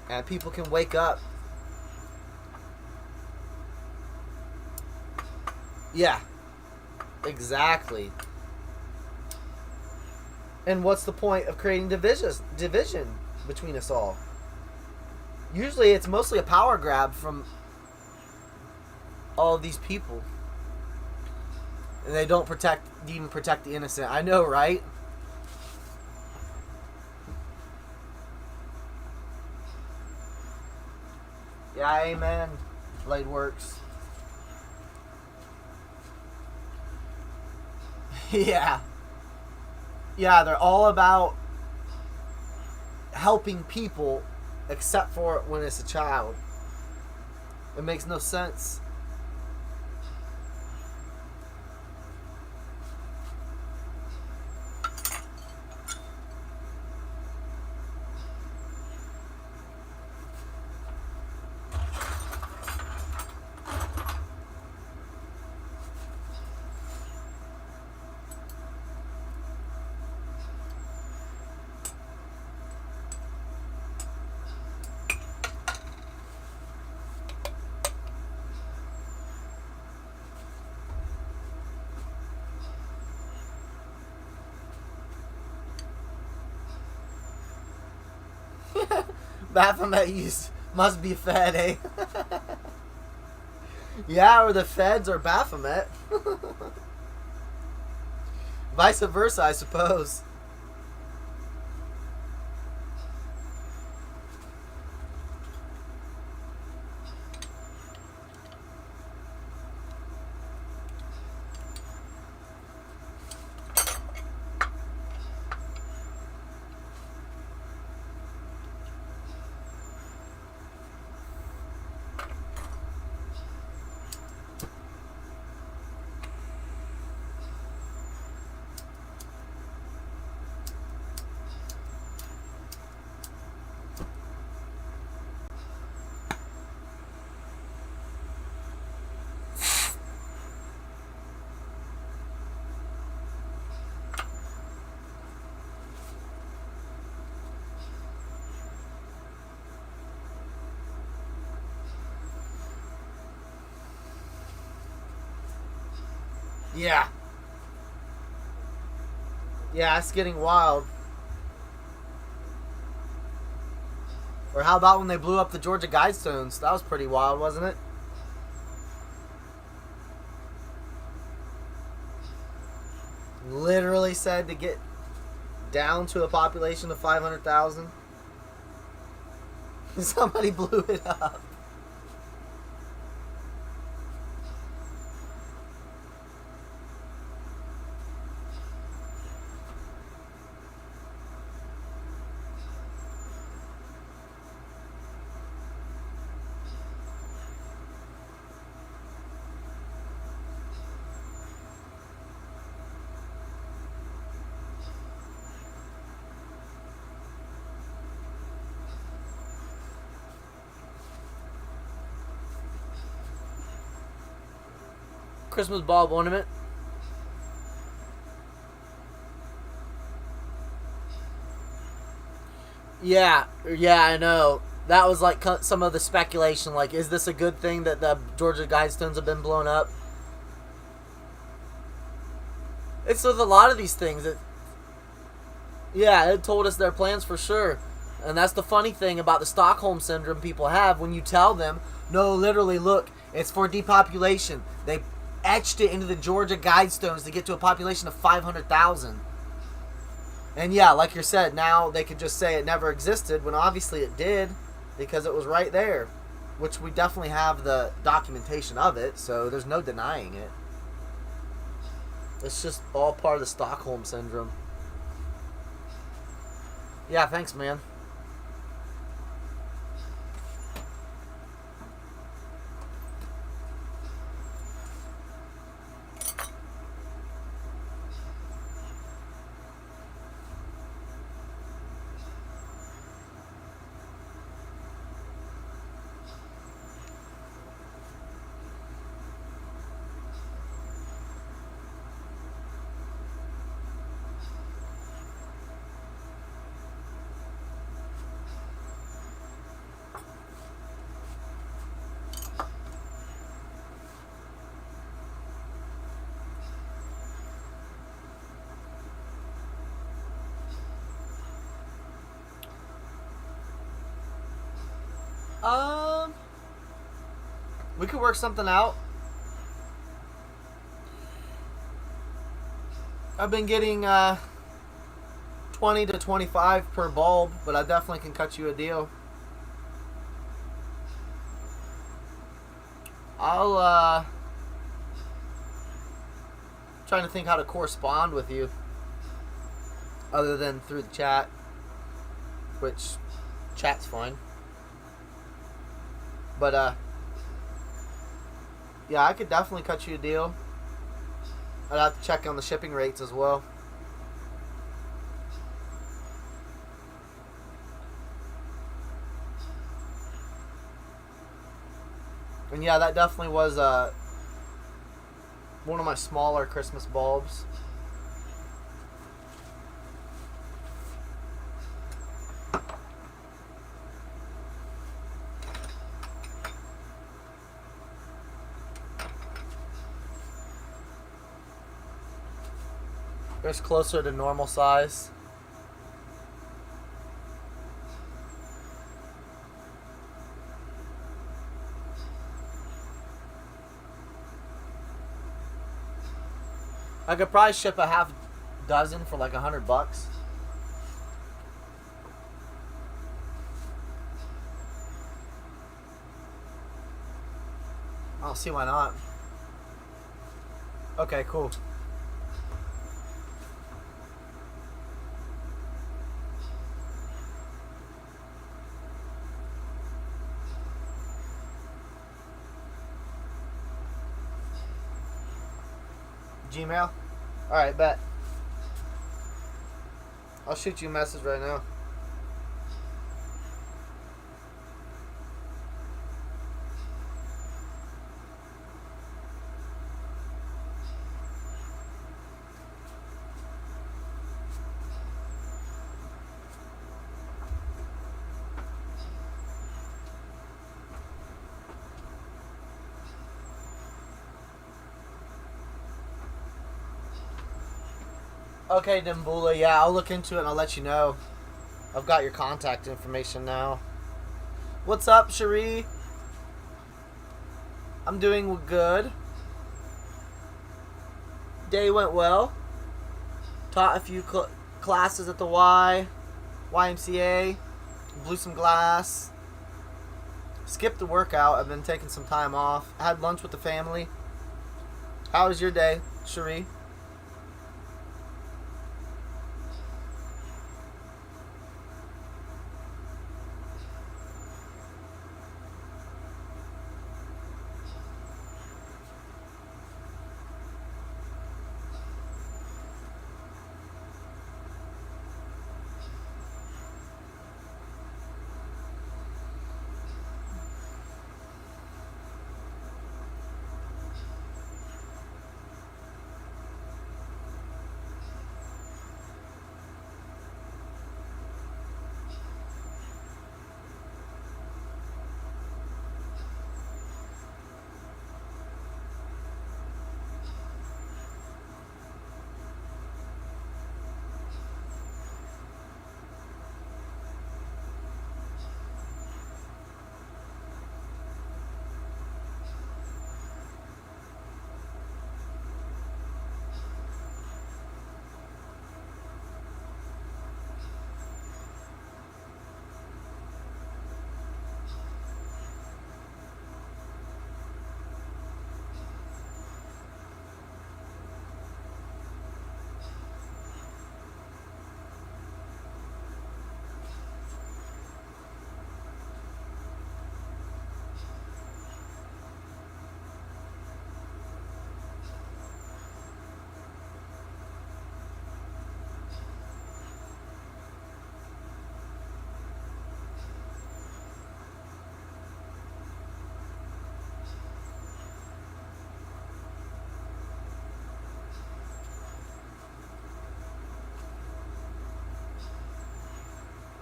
and people can wake up. Yeah, exactly. And what's the point of creating division between us all? Usually it's mostly a power grab from all of these people. And they don't even protect the innocent. I know, right? Yeah, amen. Blade works. Yeah. Yeah, they're all about helping people except for when it's a child. It makes no sense. Baphomet must be fed, eh? Yeah, or the feds are Baphomet. Vice versa, I suppose. Yeah. Yeah, it's getting wild. Or how about when they blew up the Georgia Guidestones? That was pretty wild, wasn't it? Literally said to get down to a population of 500,000. Somebody blew it up. Christmas bulb ornament. Yeah, I know. That was like some of the speculation. Like, is this a good thing that the Georgia Guidestones have been blown up? It's with a lot of these things. Yeah, it told us their plans for sure. And that's the funny thing about the Stockholm Syndrome people have. When you tell them, no, literally, look, it's for depopulation. They etched it into the Georgia Guidestones to get to a population of 500,000. And yeah, like you said, now they could just say it never existed when obviously it did, because it was right there, which we definitely have the documentation of it, so there's no denying it. It's just all part of the Stockholm Syndrome. Yeah, thanks, man. We could work something out. I've been getting 20 to 25 per bulb, but I definitely can cut you a deal. I'll trying to think how to correspond with you other than through the chat, which chat's fine. But yeah, I could definitely cut you a deal. I'd have to check on the shipping rates as well. And yeah, that definitely was one of my smaller Christmas bulbs. It's closer to normal size. I could probably ship a half dozen for like $100. I don't see why not. Okay, cool. Gmail? Alright, bet. I'll shoot you a message right now. Okay, Dimbula, yeah, I'll look into it and I'll let you know. I've got your contact information now. What's up, Cherie? I'm doing good. Day went well. Taught a few classes at the YMCA. Blew some glass. Skipped the workout. I've been taking some time off. Had lunch with the family. How was your day, Cherie?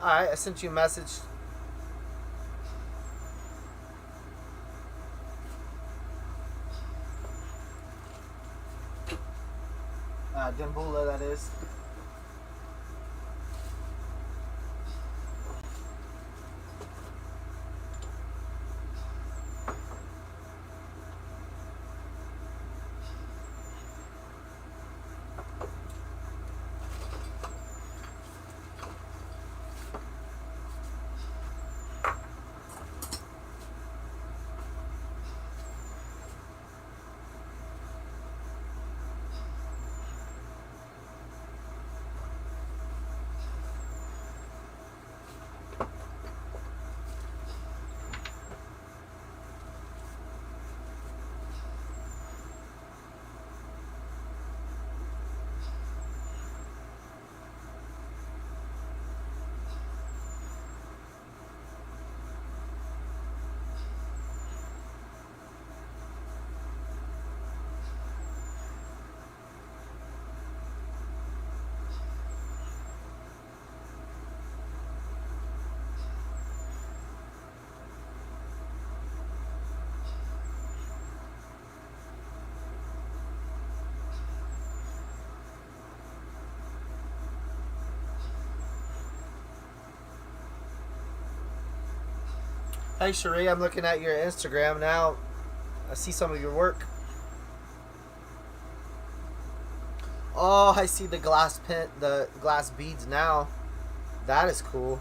Alright, I sent you a message. Dimbula, that is. Hey Cherie, I'm looking at your Instagram now. I see some of your work. Oh, I see the glass beads now. That is cool.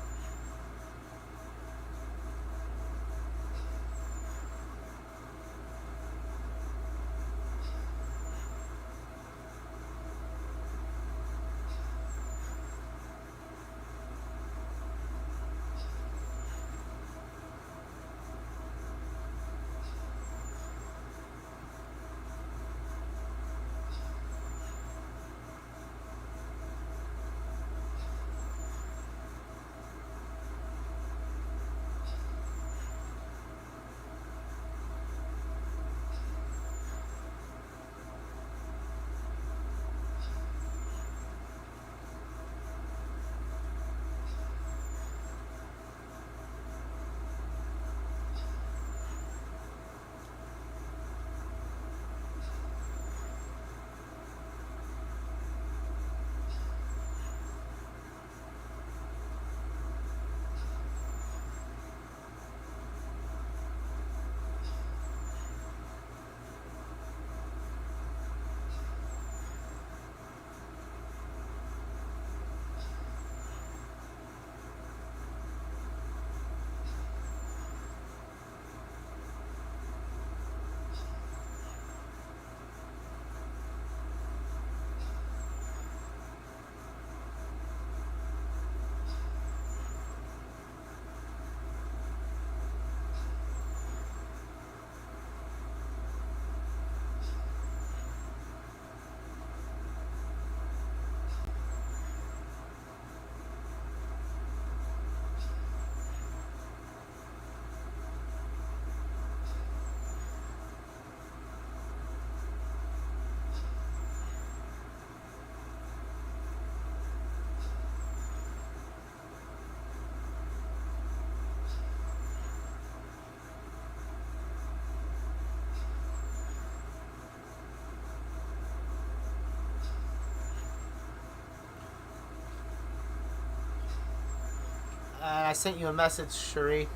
I sent you a message, Cherie,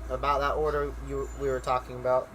about that order we were talking about.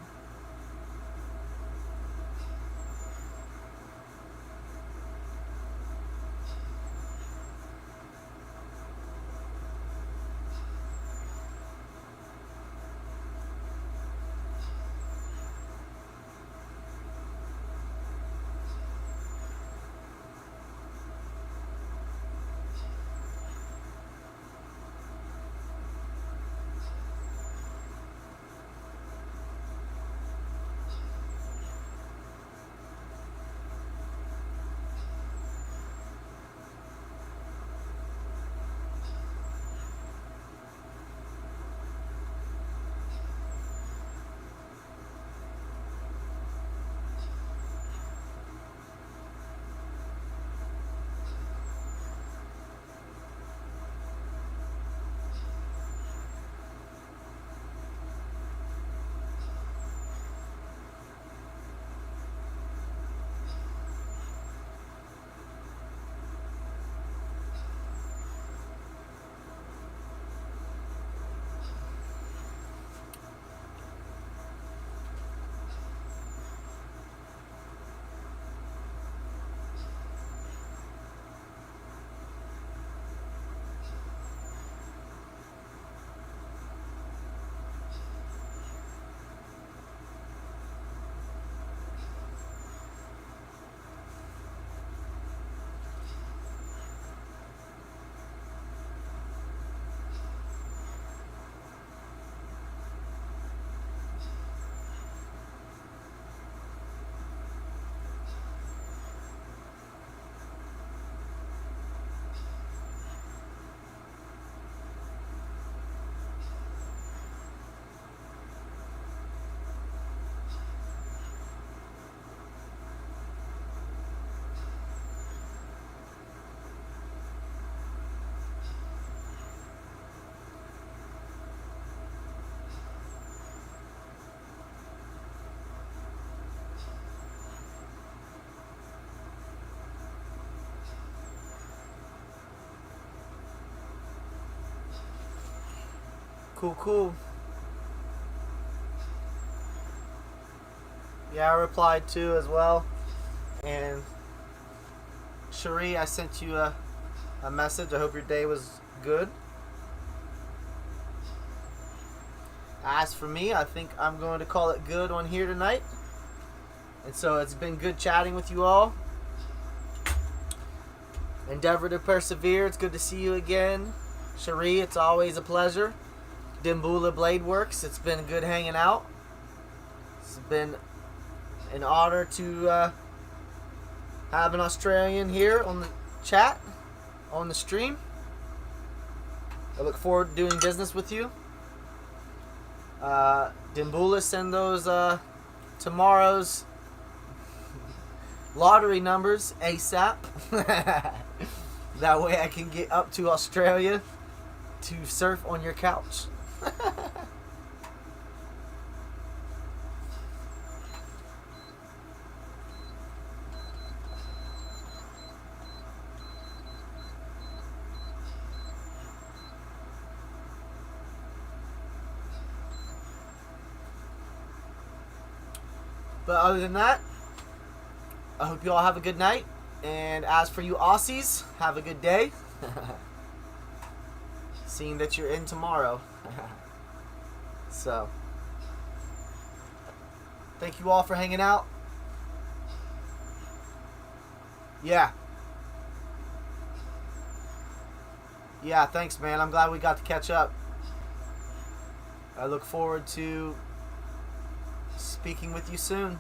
Cool. Yeah, I replied too as well. And Cherie, I sent you a message. I hope your day was good. As for me, I think I'm going to call it good on here tonight. And so it's been good chatting with you all. Endeavor to persevere. It's good to see you again. Cherie, it's always a pleasure. Dimbula Blade Works, it's been good hanging out. It's been an honor to have an Australian here on the chat, on the stream. I look forward to doing business with you. Dimbula, send those tomorrow's lottery numbers ASAP. That way I can get up to Australia to surf on your couch. But other than that, I hope you all have a good night. And as for you Aussies, have a good day. Seeing that you're in tomorrow. So, thank you all for hanging out. Yeah, thanks, man. I'm glad we got to catch up. I look forward to speaking with you soon.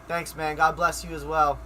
Thanks, man. God bless you as well.